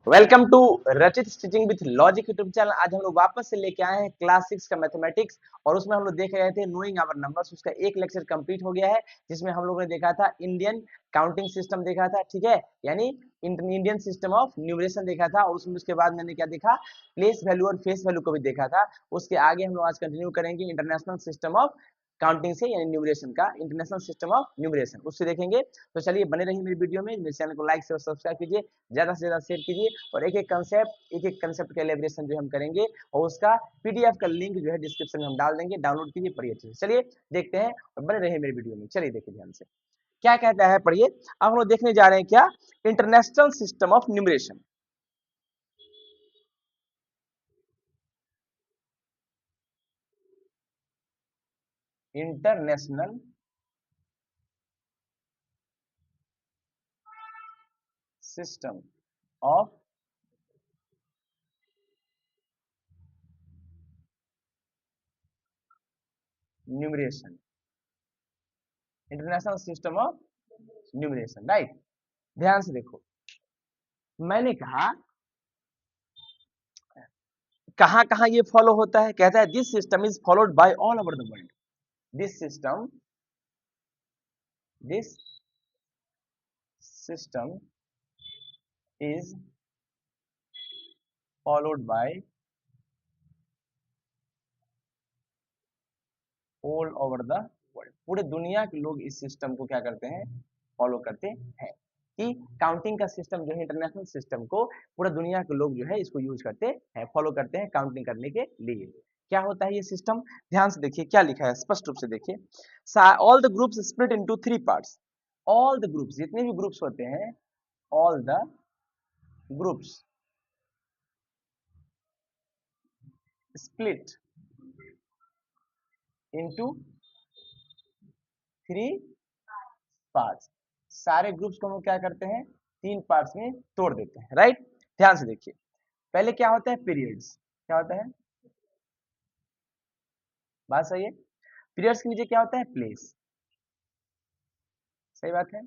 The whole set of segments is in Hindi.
वेलकम टू रचित stitching with logic YouTube channel. आज हम लोग वापस से लेके आए हैं क्लास 6 का मैथमेटिक्स और उसमें हम लोग देख रहे थे नोइंग आवर नंबर्स। उसका एक लेक्चर कंप्लीट हो गया है जिसमें हम लोगों ने देखा था इंडियन काउंटिंग सिस्टम देखा था, ठीक है, यानी इंडियन सिस्टम ऑफ न्यूमरेशन देखा था। और उसमें उसके बाद मैंने क्या देखा, प्लेस वैल्यू और फेस वैल्यू को भी देखा था। उसके आगे हम लोग आज कंटिन्यू करेंगे इंटरनेशनल सिस्टम ऑफ काउंटिंग से, यानी न्यूमरेशन का इंटरनेशनल सिस्टम ऑफ न्यूमरेशन, उससे देखेंगे। तो चलिए बने रहिए मेरी वीडियो में, मेरे चैनल को लाइक से सब्सक्राइब कीजिए, ज्यादा से ज्यादा शेयर कीजिए और एक एक कंसेप्ट का एलिब्रेशन जो हम करेंगे और उसका पीडीएफ का लिंक जो है डिस्क्रिप्शन में हम डाल देंगे, डाउनलोड कीजिए, पढ़िए अच्छे से। चलिए देखते हैं और बने रहिए मेरी वीडियो में। चलिए देखिए ध्यान से क्या कहता है, पढ़िए। अब हम लोग देखने जा रहे हैं क्या, international system of numeration. International system of numeration, international system of numeration, right. ध्यान से देखो, मैंने कहा कहां कहां ये फॉलो होता है। कहता है this system is followed by all over the world. This system, this system is followed by all over the world। पूरे दुनिया के लोग इस सिस्टम को क्या करते हैं, फॉलो करते हैं। कि काउंटिंग का सिस्टम जो है, इंटरनेशनल सिस्टम को पूरा दुनिया के लोग जो है इसको यूज करते हैं, फॉलो करते हैं काउंटिंग करने के लिए। क्या होता है ये सिस्टम, ध्यान से देखिए क्या लिखा है, स्पष्ट रूप से देखिए। All the groups split into three parts. All the groups, जितने भी ग्रुप्स होते हैं, all the groups split into three parts. सारे ग्रुप्स को हम क्या करते हैं, तीन पार्ट्स में तोड़ देते हैं, राइट। ध्यान से देखिए, पहले क्या होता है, पीरियड्स। क्या होता है, बात सही है। पीरियड्स के नीचे क्या होता है, प्लेस। सही बात है,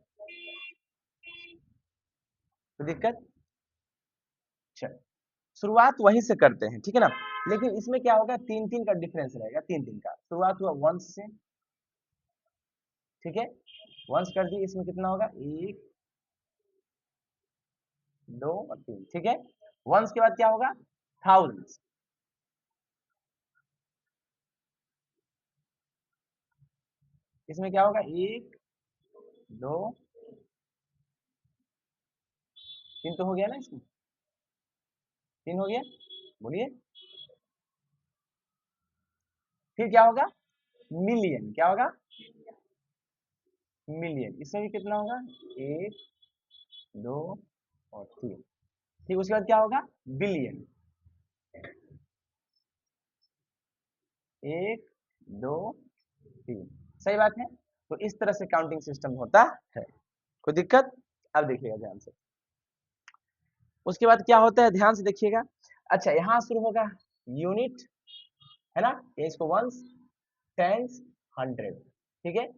तो दिक्कत, चल शुरुआत वहीं से करते हैं, ठीक है ना। लेकिन इसमें क्या होगा, तीन तीन का डिफरेंस रहेगा, तीन तीन का। शुरुआत हुआ वंस से, ठीक है, वंस कर दी, इसमें कितना होगा, एक, दो और तीन, ठीक है। वंस के बाद क्या होगा, थाउजेंड्स। इसमें क्या होगा, एक, दो, तीन तो हो गया ना, इसमें तीन हो गया, बोलिए। फिर क्या होगा, मिलियन। क्या होगा, मिलियन। इसमें भी कितना होगा, एक, दो और तीन। ठीक, उसके बाद क्या होगा, बिलियन। एक, दो, तीन। सही बात है। तो इस तरह से काउंटिंग सिस्टम होता है, कोई दिक्कत। अब देखिएगा ध्यान से, उसके बाद क्या होता है, ध्यान से देखिएगा। अच्छा, यहां शुरू होगा यूनिट, है ना, ये इसको वंस, टेंस, हंड्रेड, ठीक है,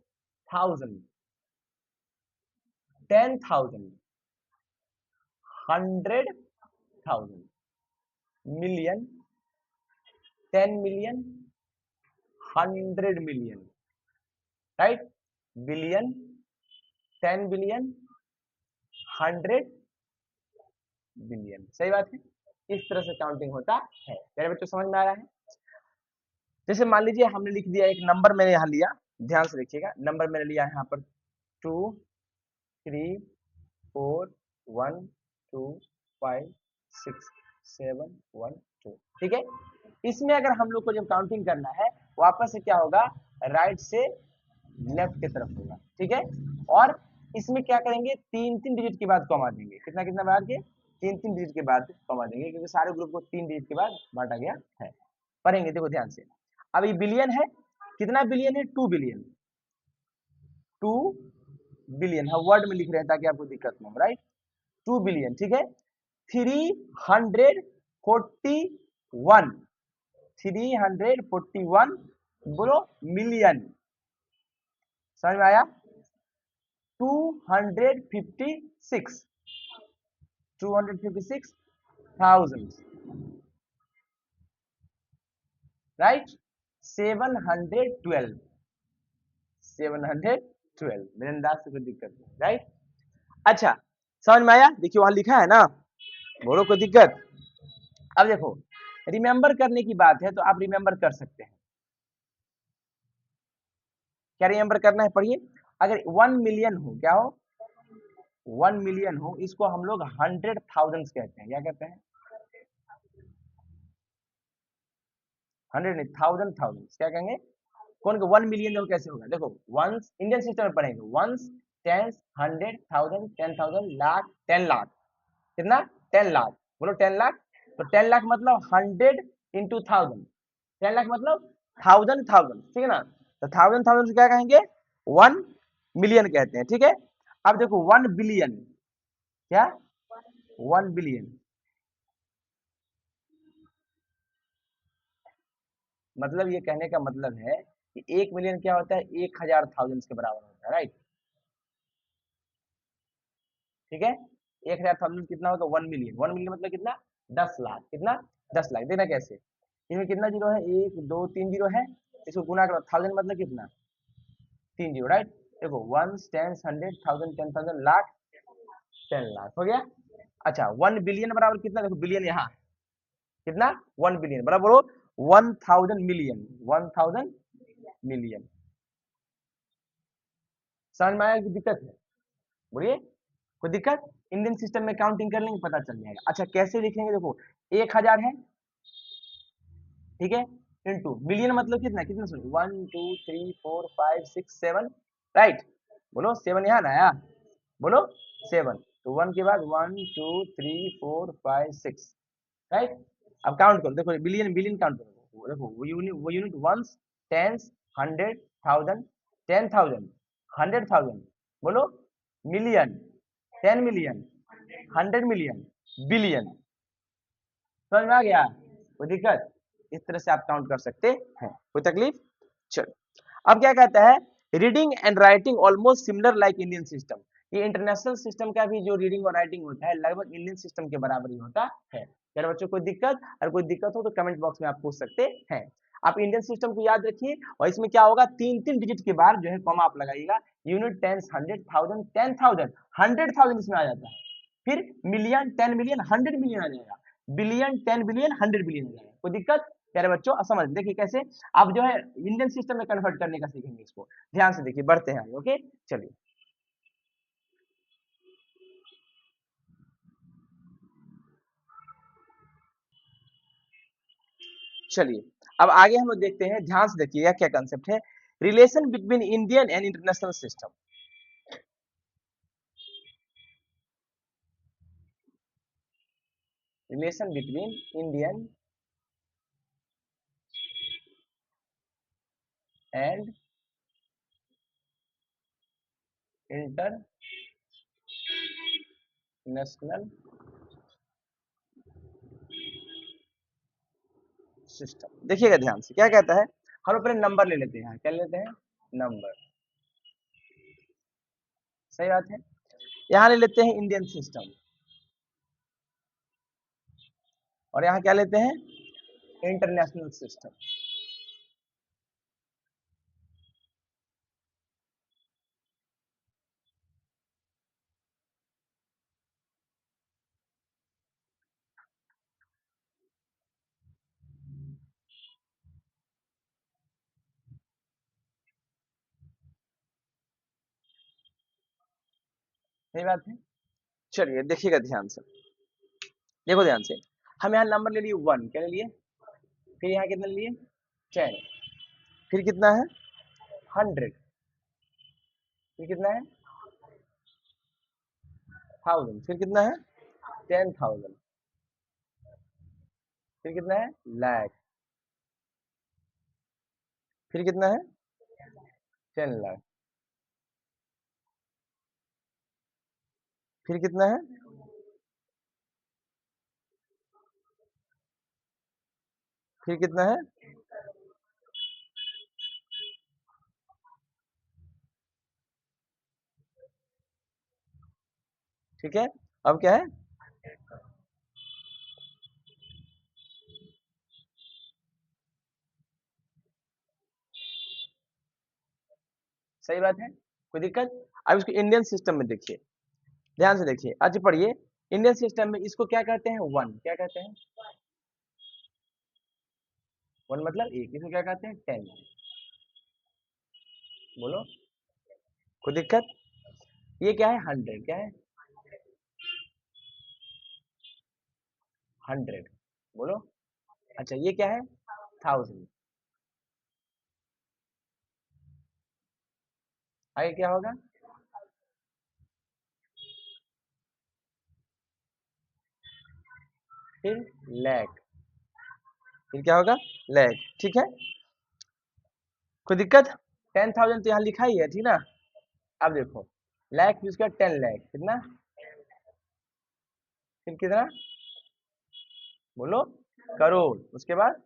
thousand, 10,000, 100,000, million, 10 million, 100 million, right, billion, 10 billion, 100 billion. सही बात है। इस तरह से काउंटिंग होता है। मेरे बच्चों समझ में आ रहा है। जैसे मान लीजिए हमने लिख दिया, एक नंबर मैंने यहाँ लिया, ध्यान से देखिएगा, नंबर मैंने लिया यहाँ पर 2, 3, 4, 1, 2, 5, 6, 7, 1, 2, ठीक है। इसमें अगर हम लोग को जब काउंटिंग करना है, वापस से क्या होगा, राइट से लेफ्ट की तरफ होगा, ठीक है। और इसमें क्या करेंगे, तीन तीन डिजिट के बाद कमा देंगे, कितना कितना बार के, तीन तीन डिजिट के बाद कमा देंगे, क्योंकि सारे ग्रुप को तीन डिजिट के बाद बांटा गया है। पढ़ेंगे, देखो ध्यान से। अब ये बिलियन है, कितना बिलियन है, 2 बिलियन, 2 बिलियन हम वर्ड में लिख रहे हैं ताकि आपको दिक्कत ना हो, राइट। 2 बिलियन, ठीक है। 341, 341, बोलो, मिलियन। समझ में आया। 256, 256 थाउजेंड, राइट, 712, 712 मेरे अंदाज से कोई दिक्कत नहीं, राइट। अच्छा, समझ में आया? देखिए वहां लिखा है ना, बोलो कोई दिक्कत? अब देखो, रिमेंबर करने की बात है तो आप रिमेंबर कर सकते हैं। क्या रिमेंबर करना है, पढ़िए। अगर 1 मिलियन हो, क्या हो, 1 मिलियन हो, इसको हम लोग 100,000 कहते हैं। क्या कहते हैं? 100 नहीं, थाउजेंड, थाउजेंड क्या कहेंगे? कौन के 1 मिलियन जो कैसे होगा? देखो, वंस इंडियन सिस्टम में पढ़ेंगे, वंस, टेंस, 100,000, 10,000, लाख, 10 लाख, कितना? 10 लाख, बोलो 10 लाख। तो 10 लाख मतलब 100 into 1000, 10 लाख मतलब थाउजेंड, थाउजेंड, ठीक है ना? तो थाउजेंड, थाउजेंड से क्या कहेंगे? 1 मिलियन कहते हैं, ठीक है। अब देखो 1 बिलियन, क्या? 1 बिलियन मतलब, ये कहने का मतलब है कि 1 मिलियन क्या होता है? 1,000 थाउजेंड के बराबर होता है, राइट, ठीक है। 1,000 थाउजेंड कितना होगा? 1 मिलियन, 1 मिलियन मतलब कितना? 10 लाख, कितना? 10 लाख। देखना कैसे, इसमें कितना जीरो है? 1 2 3 जीरो है, इसको गुना करो, थाउजेंड मतलब कितना? 3 जीरो, राइट। देखो, वन, टेन, 100, 1000, 10,000, लाख, 10 लाख हो गया। अच्छा, 1 बिलियन बराबर कितना? देखो बिलियन यहाँ कितना? 1 बिलियन बराबर हो 1,000 मिलियन, 1,000 मिलियन। समझ में आया कि दिक्कत है? बोलिए, कोई दिक्कत? इंडियन सिस्टम में काउंटिंग कर लेंगे, पता चल जाएगा। अच्छा, कैसे लिखेंगे? देखो, 1,000 है, ठीक है, इंटू मिलियन मतलब कितना? कितना? सुनो, 1 2 3 4 5 6 7, राइट। बोलो 7 यहाँ ना आया, बोलो 7। तो 1 के बाद 1 2 3 4 5 6, राइट। अब काउंट करो, देखो बिलियन, बिलियन काउंट करो, देखो वो यूनिट वंस, टेंस, 100,000, 10,000, 100,000, बोलो मिलियन, 10 मिलियन, 100 मिलियन, बिलियन। समझ में आ गया? कोई दिक्कत? इस तरह से आप काउंट कर सकते हैं, कोई तकलीफ? चलो, अब क्या कहता है, reading and writing almost similar like Indian system. ये इंटरनेशनल सिस्टम का भी जो रीडिंग और राइटिंग होता है लगभग इंडियन सिस्टम के बराबर ही होता है। यार बच्चों, कोई दिक्कत? अगर कोई दिक्कत हो तो कमेंट बॉक्स में आप पूछ सकते हैं। आप इंडियन सिस्टम को याद रखिए, और इसमें क्या होगा, 3 3 डिजिट के बाद जो है कॉमा आप लगाइएगा। यूनिट, टेंस, 100,000, 10,000, 100,000 इसमें आ जाता है। फिर मिलियन, 10 मिलियन, 100 मिलियन आ जाएगा। बिलियन, 10 बिलियन, 100 बिलियन आ जाएगा। कोई दिक्कत? प्यारे बच्चों, अब समझ देखिए कैसे आप जो है इंडियन सिस्टम में कन्वर्ट करने का सीखेंगे इसको। ध्यान से देखिए, बढ़ते हैं आगे, ओके, चलिए। चलिए, अब आगे हम लोग देखते हैं, ध्यान से देखिएगा क्या कंसेप्ट है। Relation between Indian and international system. Relation between Indian and international system. देखिएगा ध्यान से, क्या कहता है, हम अपने नंबर ले लेते हैं, क्या लेते हैं? नंबर, सही बात है। यहाँ ले लेते हैं इंडियन सिस्टम, और यहाँ क्या लेते हैं? International system. सही बात है। चलिए देखिएगा ध्यान से, देखो ध्यान से, हम यहाँ नंबर ले लिए 1, क्या ले लिए? फिर यहाँ कितना ले लिए? 10, फिर कितना है? 100, फिर कितना है? 1000, फिर कितना है? 10,000, फिर कितना है? लाख, फिर कितना है? 10 लाख, फिर कितना है? फिर कितना है? ठीक है। अब क्या है? सही बात है, कोई दिक्कत? अब इसको इंडियन सिस्टम में देखिए, ध्यान से देखिए, आज पढ़िए। इंडियन सिस्टम में इसको क्या कहते हैं? वन। क्या कहते हैं? वन मतलब एक। इसको क्या कहते हैं? 10। बोलो, कोई दिक्कत? ये क्या है? 100। क्या है? 100। बोलो। अच्छा, ये क्या है? 1000। आगे क्या होगा? फिर लैख। फिर क्या होगा? लैख। ठीक है, कोई दिक्कत? 10,000 तो यहाँ लिखा ही है, ठीक ना? अब देखो, लैख उसका 10 लाख कितना? फिर कितना? बोलो, करोड़। उसके बाद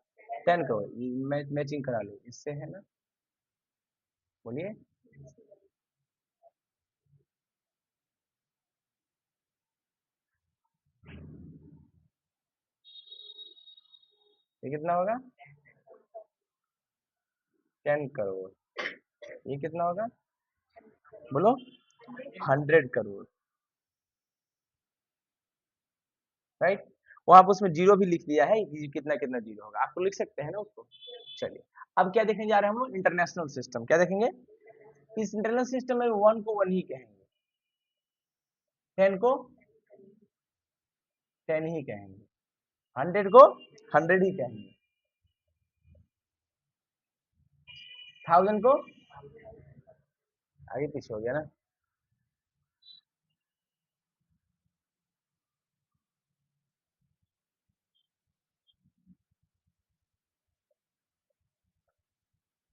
10 करोड़। मैचिंग करा लो इससे, है ना? बोलिए। ये कितना होगा? 10 करोड़। ये कितना होगा? बोलो, 100 करोड़। राइट। वहां पर उसमें जीरो भी लिख दिया है कि कितना कितना जीरो होगा, आपको लिख सकते हैं ना उसको। चलिए, अब क्या देखने जा रहे हैं हम लोग? International system. क्या देखेंगे? इस इंटरनल सिस्टम में वन को वन ही कहेंगे, 10 को 10 ही कहेंगे, 100 को 100 ही कहेंगे, 1000 को आगे पीछे हो गया ना।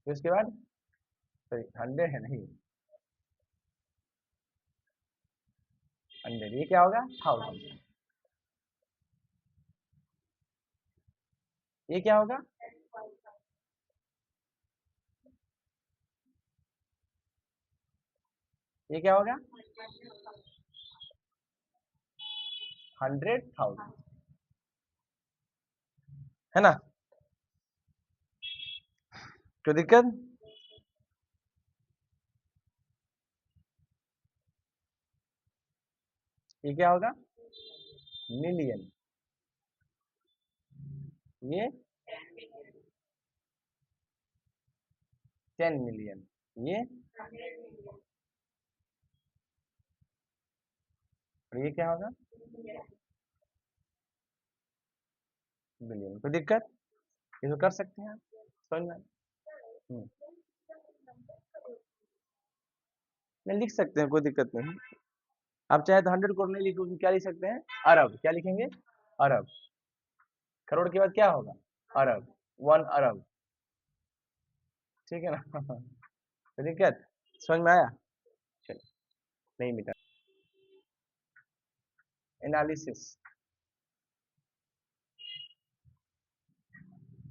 फिर उसके बाद सॉरी 100 है नहीं, 100। ये क्या होगा? 1000। ये क्या होगा? ये क्या होगा? 100,000, है ना? कोई दिक्कत? ये क्या होगा? मिलियन। ये 10 मिलियन। ये, और ये क्या होगा? बिलियन। कोई दिक्कत? इसको कर सकते हैं आप, समझ में? हम्म, नहीं लिख सकते हैं, कोई दिक्कत नहीं। आप चाहे तो 100 करोड़ नहीं लिखोगे, क्या लिख सकते हैं? अरब। क्या लिखेंगे? अरब। करोड़ के बाद क्या होगा? अरब। 1 अरब। ठीक है ना? कोई दिक्कत? समझ में आया? चलिए, नहीं मिटा। Analysis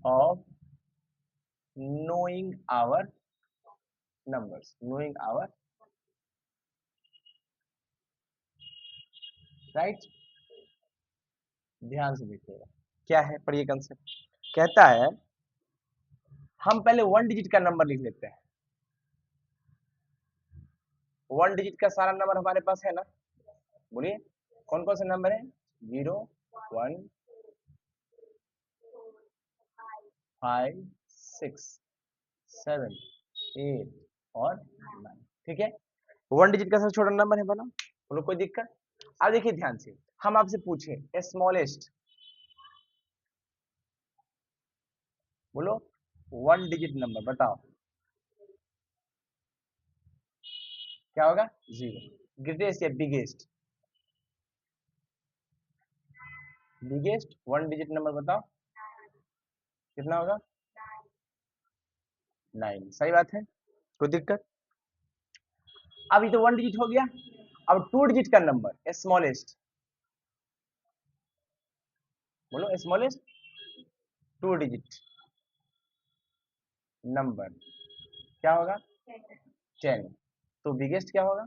of knowing our numbers, knowing our right। ध्यान से देखिएगा, क्या है, पढ़िए कंसेप्ट। कहता है हम पहले 1 डिजिट का नंबर लिख लेते हैं। 1 डिजिट का सारा नंबर हमारे पास है ना? बोलिए, कौन कौन से नंबर है? 0, 1, 5, 6, 7, 8 और 9। ठीक है, 1 डिजिट का सबसे छोटा नंबर है, बोलो। बोलो, कोई दिक्कत? अब देखिए ध्यान से, हम आपसे पूछे स्मॉलेस्ट, बोलो 1 डिजिट नंबर बताओ, क्या होगा? 0। ग्रेटेस्ट या बिगेस्ट? बिगेस्ट 1 डिजिट नंबर बताओ, कितना होगा? 9। सही बात है, कोई दिक्कत? अब ये तो 1 डिजिट हो गया। अब 2 डिजिट का नंबर स्मॉलेस्ट, बोलो स्मॉलेस्ट 2 डिजिट नंबर क्या होगा? 10। तो बिगेस्ट क्या होगा?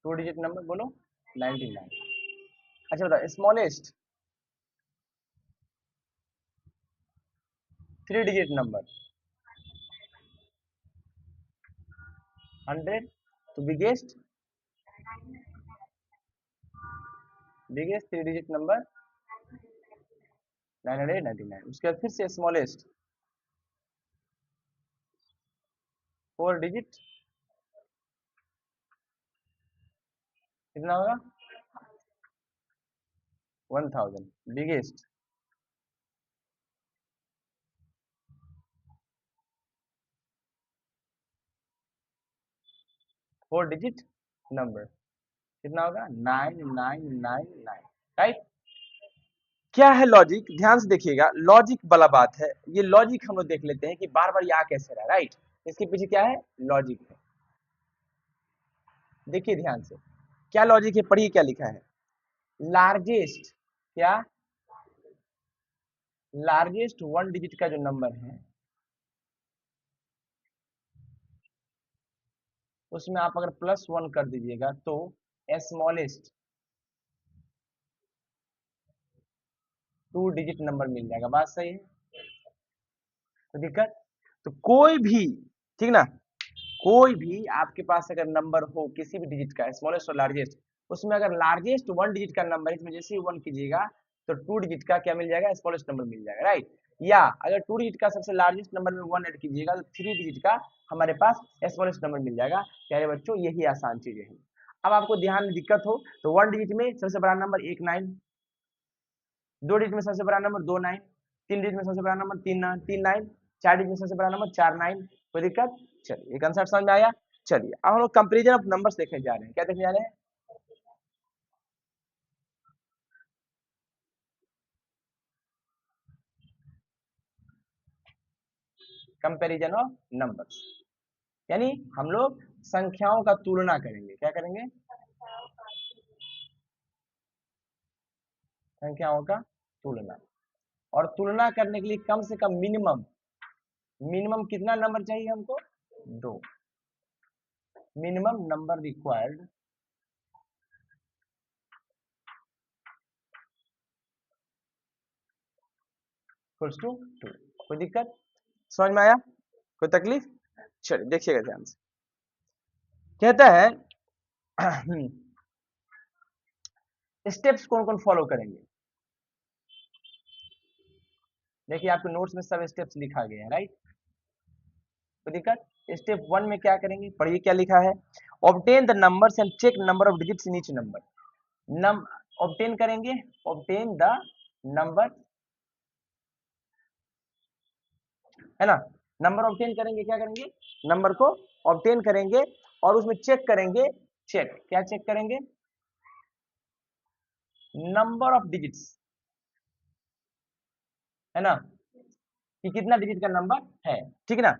2 डिजिट नंबर बोलो, 99। अच्छा बताओ, स्मॉलेस्ट 3 डिजिट नंबर 100 तो बिगेस्ट 3 डिजिट नंबर 999। उसके बाद फिर से स्मॉलेस्ट 4 डिजिट कितना होगा 1000। बिगेस्ट 4 डिजिट नंबर कितना होगा 9999। राइट। क्या है लॉजिक, ध्यान से देखिएगा, लॉजिक वाला बात है। ये लॉजिक हम लोग देख लेते हैं कि बार बार ये आ कैसे रहा है। राइट, इसके पीछे क्या है, लॉजिक है। देखिए ध्यान से, क्या लॉजिक है, पढ़िए क्या लिखा है। लार्जेस्ट, क्या लार्जेस्ट 1 डिजिट का जो नंबर है उसमें आप अगर +1 कर दीजिएगा तो स्मॉलेस्ट 2 डिजिट नंबर मिल जाएगा। बात सही है, तो दिक्कत, तो कोई भी, ठीक ना, कोई भी आपके पास अगर नंबर हो किसी भी डिजिट का, स्मॉलेस्ट और लार्जेस्ट, उसमें अगर लार्जेस्ट 1 डिजिट का नंबर है, इसमें जैसे ही 1 कीजिएगा तो 2 डिजिट का क्या मिल जाएगा, स्मॉलेस्ट नंबर मिल जाएगा। राइट, या अगर 2 डिजिट का सबसे लार्जेस्ट नंबर में 1 ऐड कीजिएगा तो 3 डिजिट का हमारे पास स्मॉलेस्ट नंबर मिल जाएगा। प्यारे बच्चों, यही आसान चीजें हैं। अब आपको ध्यान में दिक्कत हो तो 1 डिजिट में सबसे बड़ा नंबर 1 9, 2 डिजिट में सबसे बड़ा नंबर 2 9, 3 डिजिट में सबसे बड़ा नंबर 3 9, 4 डिजिट में सबसे बड़ा नंबर 4 9। कोई दिक्कत? चलिए, ये कंसेप्ट समझ में आया। चलिए अब हम लोग कंपेरिजन ऑफ नंबर्स देखने जा रहे हैं। क्या देखने जा रहे हैं? कंपेरिजन ऑफ नंबर्स, यानी हम लोग संख्याओं का तुलना करेंगे। क्या करेंगे? संख्याओं का तुलना। और तुलना करने के लिए कम से कम मिनिमम मिनिमम कितना नंबर चाहिए हमको? 2। Minimum number required equals to 2। कोई दिक्कत? समझ में आया? कोई तकलीफ? चलिए देखिएगा ध्यान से। कहता है स्टेप्स कौन कौन फॉलो करेंगे। देखिए आपके नोट्स में सब स्टेप्स लिखा गया है। राइट, कोई दिक्कत? स्टेप 1 में क्या करेंगे, पढ़िए क्या लिखा है। Obtain the numbers and check number of digits in each number. नम ऑब्टेन करेंगे, ऑब्टेन द नंबर, है ना, नंबर ऑब्टेन करेंगे। क्या करेंगे? नंबर को ऑब्टेन करेंगे और उसमें चेक करेंगे। चेक, क्या चेक करेंगे? नंबर ऑफ डिजिट्स, है ना, कि कितना डिजिट का नंबर है। ठीक है ना,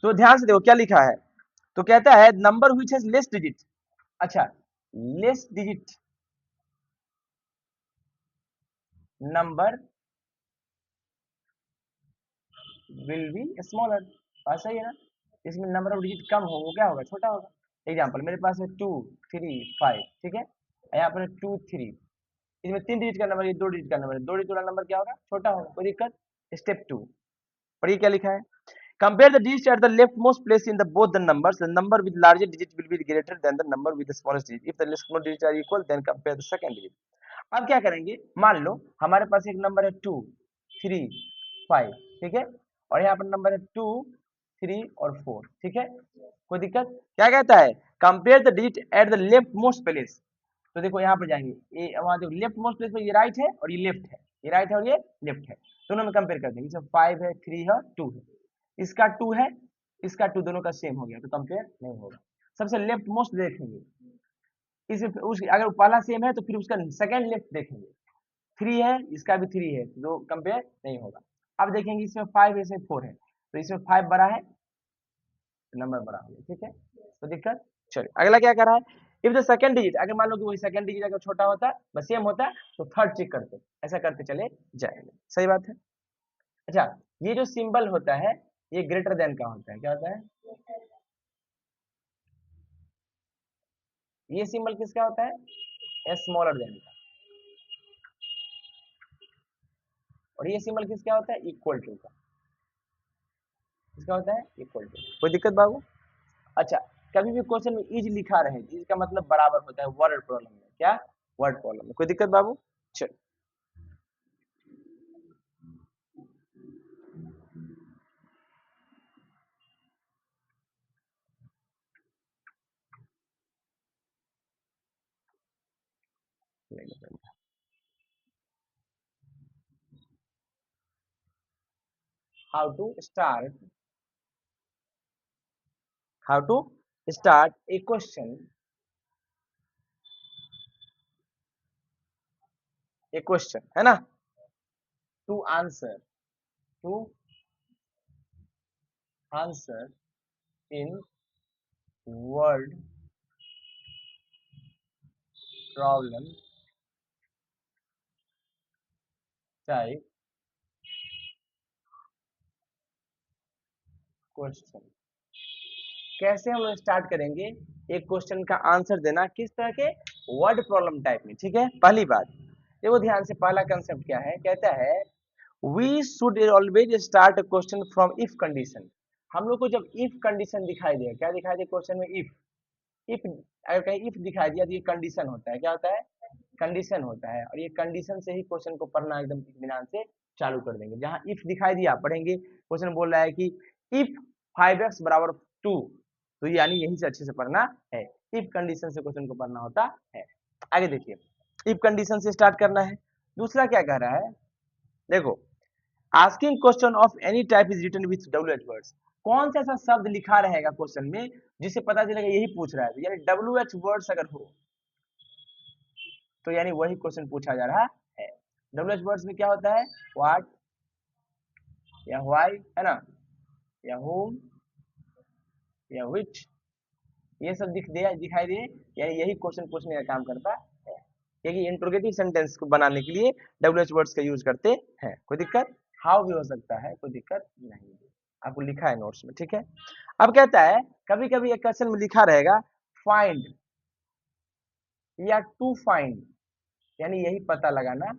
तो ध्यान से देखो क्या लिखा है। तो कहता है number which has less digit. अच्छा, less digit number will be smaller. बात सही है ना, इसमें नंबर ऑफ डिजिट कम हो वो क्या होगा, छोटा होगा। एग्जांपल मेरे पास है 2 3 5, ठीक है, यहाँ पर 2 3, इसमें 3 डिजिट का नंबर, ये 2 डिजिट का नंबर है, 2 डिजिट वाला नंबर क्या होगा, छोटा होगा। कोई दिक्कत? स्टेप 2 पढ़िए क्या लिखा है। Compare the digits at the leftmost place in the both the numbers. The number with larger digit will be greater than the number with the smallest digit. If the leftmost digits are equal, then compare the second digit. अब क्या करेंगे, मान लो हमारे पास एक नंबर है 2 3 5, ठीक है, और यहाँ पर नंबर है 2 3 और 4, ठीक है। कोई दिक्कत? क्या कहता है, compare the digit at the left most place. तो देखो यहाँ पर जाएंगे, ये वहां देखो लेफ्ट मोस्ट प्लेस पर ये राइट है और ये लेफ्ट है, ये राइट है और ये लेफ्ट है, दोनों में कंपेयर कर देंगे। इसमें 5 है, 3 है, 2 है, इसका 2 है, इसका 2, दोनों का सेम हो गया तो कंपेयर नहीं होगा। सबसे लेफ्ट मोस्ट देखेंगे, इस उस अगर पहला सेम है तो फिर उसका सेकंड लेफ्ट देखेंगे। 3 है, इसका भी 3 है, तो कंपेयर नहीं होगा। अब देखेंगे इसमें 5 है, इसमें 4 है, तो इसमें 5 बड़ा है, नंबर बड़ा हो गया। ठीक है, तो दिक्कत। चलिए अगला क्या कर रहा है। इफ द सेकंड डिजिट, अगर मान लो कि वही सेकंड डिजिट अगर छोटा होता बस सेम होता तो थर्ड चेक करते, ऐसा करते चले जाएंगे। सही बात है। अच्छा, ये जो सिंबल होता है ये ग्रेटर देन का होता है। क्या होता है? ये सिंबल किसका होता है? स्मॉलर देन का। और ये सिंबल किसका होता है? इक्वल टू का। किसका होता है? Equal to. कोई दिक्कत बाबू? अच्छा, कभी भी क्वेश्चन में इज लिखा रहे, इज का मतलब बराबर होता है वर्ड प्रॉब्लम में, क्या वर्ड प्रॉब्लम में, कोई दिक्कत बाबू? चल how to start, how to start a question, a question है ना, to answer, to answer in word problem type question. कैसे हम लोग स्टार्ट करेंगे एक क्वेश्चन का आंसर देना, किस तरह के वर्ड प्रॉब्लम टाइप में, ठीक है। पहली बात देखो ध्यान से, पहला कंसेप्ट क्या है, कहता है we should always start question from if condition. हम लोग को जब इफ कंडीशन दिखाई दे, क्या दिखाई दे क्वेश्चन में, इफ अगर कहीं इफ दिखाई दिया तो ये कंडीशन होता है, क्या होता है, कंडीशन होता है। और ये कंडीशन से ही क्वेश्चन को पढ़ना एकदम इत्मीनान से चालू कर देंगे। जहां इफ दिखाई दिया पढ़ेंगे, क्वेश्चन बोल रहा है कि इफ 5x बराबर 2, तो यानी यहीं से अच्छे से पढ़ना है, इफ कंडीशन से क्वेश्चन को पढ़ना होता है। आगे देखिए, इफ कंडीशन से स्टार्ट करना है। दूसरा क्या कह रहा है, देखो asking question of any type is written with W H words. कौन सा ऐसा शब्द लिखा रहेगा क्वेश्चन में जिससे पता चलेगा यही पूछ रहा है, यानी डब्ल्यू एच वर्ड्स अगर हो तो यानी वही क्वेश्चन पूछा जा रहा है। डब्ल्यू एच वर्ड्स में क्या होता है, व्हाट या व्हाई है ना, या होम या विच, ये सब दिखाई दे, यानी यही क्वेश्चन पूछने का काम करता है। क्योंकि इंट्रोगेटिव सेंटेंस को बनाने के लिए डब्ल्यू एच वर्ड्स का यूज करते हैं। कोई दिक्कत, हाउ भी हो सकता है, कोई दिक्कत नहीं, आपको लिखा है नोट्स में, ठीक है। अब कहता है कभी कभी एक क्वेश्चन में लिखा रहेगा फाइंड या टू फाइंड, यानी यही पता लगाना है,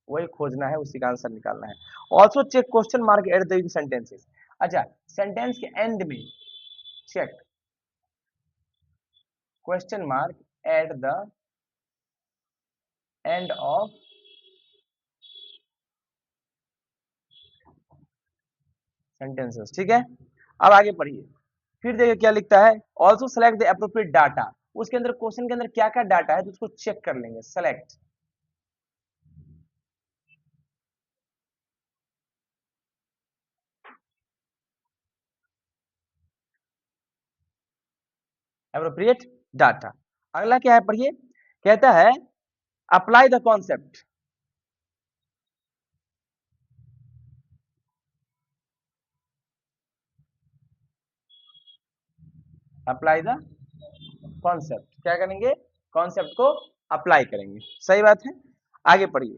वही खोजना है, उसी का आंसर निकालना है। Also check question mark at the sentences. अच्छा, सेंटेंस के एंड में check question mark at the end of sentences, ठीक है। अब आगे पढ़िए, फिर देखिए क्या लिखता है, also select the appropriate data. उसके अंदर क्वेश्चन के अंदर क्या क्या डाटा है तो उसको चेक कर लेंगे, सेलेक्ट एप्रोप्रिएट डाटा। अगला क्या है पढ़िए, कहता है apply the concept, apply the concept, क्या करेंगे, कॉन्सेप्ट को अप्लाई करेंगे, सही बात है। आगे पढ़िए,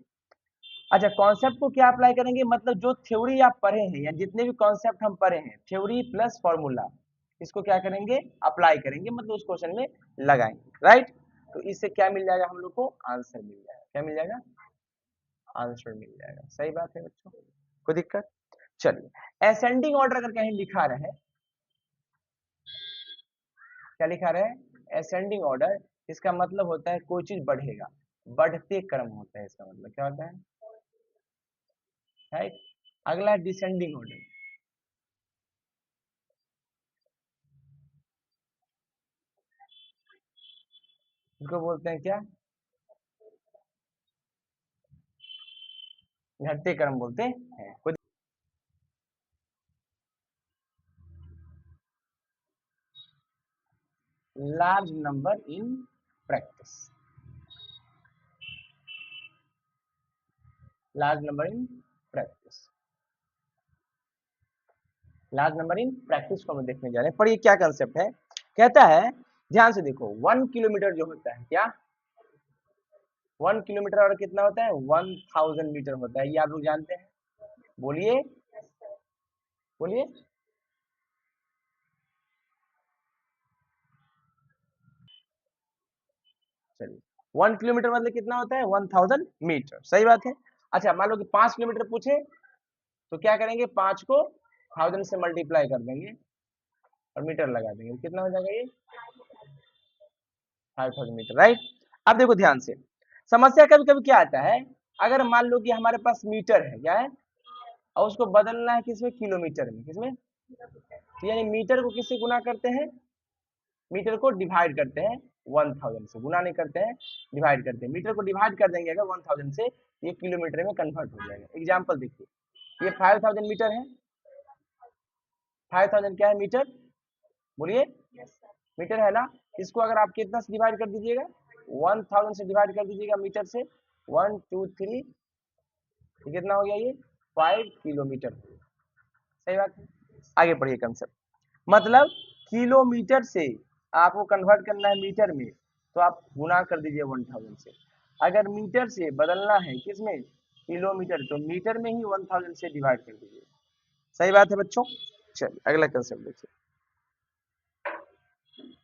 अच्छा कॉन्सेप्ट को क्या अप्लाई करेंगे, मतलब जो थ्योरी आप पढ़े हैं या जितने भी कॉन्सेप्ट हम पढ़े हैं, थ्योरी प्लस फॉर्मूला, इसको क्या करेंगे, अप्लाई करेंगे, मतलब उस क्वेश्चन में लगाएंगे, राइट। तो इससे क्या मिल जाएगा हम लोग को, आंसर मिल जाएगा, क्या मिल जाएगा, आंसर मिल जाएगा, सही बात है बच्चों, कोई दिक्कत। चलिए, असेंडिंग ऑर्डर अगर कहीं लिखा रहे, क्या लिखा रहे, असेंडिंग ऑर्डर, इसका मतलब होता है कोई चीज बढ़ेगा, बढ़ते क्रम होता है, इसका मतलब क्या होता है, राइट। अगला डिसेंडिंग ऑर्डर, इसको बोलते हैं क्या, घटते क्रम बोलते हैं। कोई large number in practice, large number in practice, large number in practice को हम देखने जा रहे हैं। पर ये क्या कंसेप्ट है, कहता है ध्यान से देखो, 1 किलोमीटर जो होता है, क्या 1 किलोमीटर और कितना होता है, 1000 मीटर होता है, ये आप लोग जानते हैं, बोलिए बोलिए, चलिए 1 किलोमीटर मतलब कितना होता है, 1000 मीटर, सही बात है। अच्छा मान लो कि 5 किलोमीटर पूछे, तो क्या करेंगे, 5 को 1000 से मल्टीप्लाई कर देंगे, और मीटर लगा देंगे, कितना हो जाएगा ये 5000 मीटर, राइट। अब देखो ध्यान से, समस्या कभी कभी क्या आता है, अगर मान लो कि हमारे पास मीटर है, क्या है, और उसको बदलना है किसमें, किलोमीटर में, किसमें, तो यानी मीटर को किससे गुना करते हैं, मीटर को डिवाइड करते हैं 1000 से, गुना नहीं करते हैं, डिवाइड करते हैं, मीटर को डिवाइड कर देंगे अगर 1000 से, ये किलोमीटर में कन्वर्ट हो जाएगा। एग्जाम्पल देखिए, ये 5000 मीटर है, 5000 क्या है मीटर, बोलिए, मीटर है ना, इसको अगर आप कितना से डिवाइड कर दीजिएगा, 1000 से डिवाइड कर दीजिएगा मीटर से, 1 2 3, कितना हो गया ये 5 किलोमीटर, सही बात है। आगे पढ़िए कंसेप्ट, मतलब किलोमीटर से आपको कन्वर्ट करना है मीटर में, तो आप गुना कर दीजिए 1000 से, अगर मीटर से बदलना है किसमें, किलोमीटर, तो मीटर में ही 1000 से डिवाइड कर दीजिए, सही बात है बच्चों। चलिए अगला कंसेप्ट देखिए,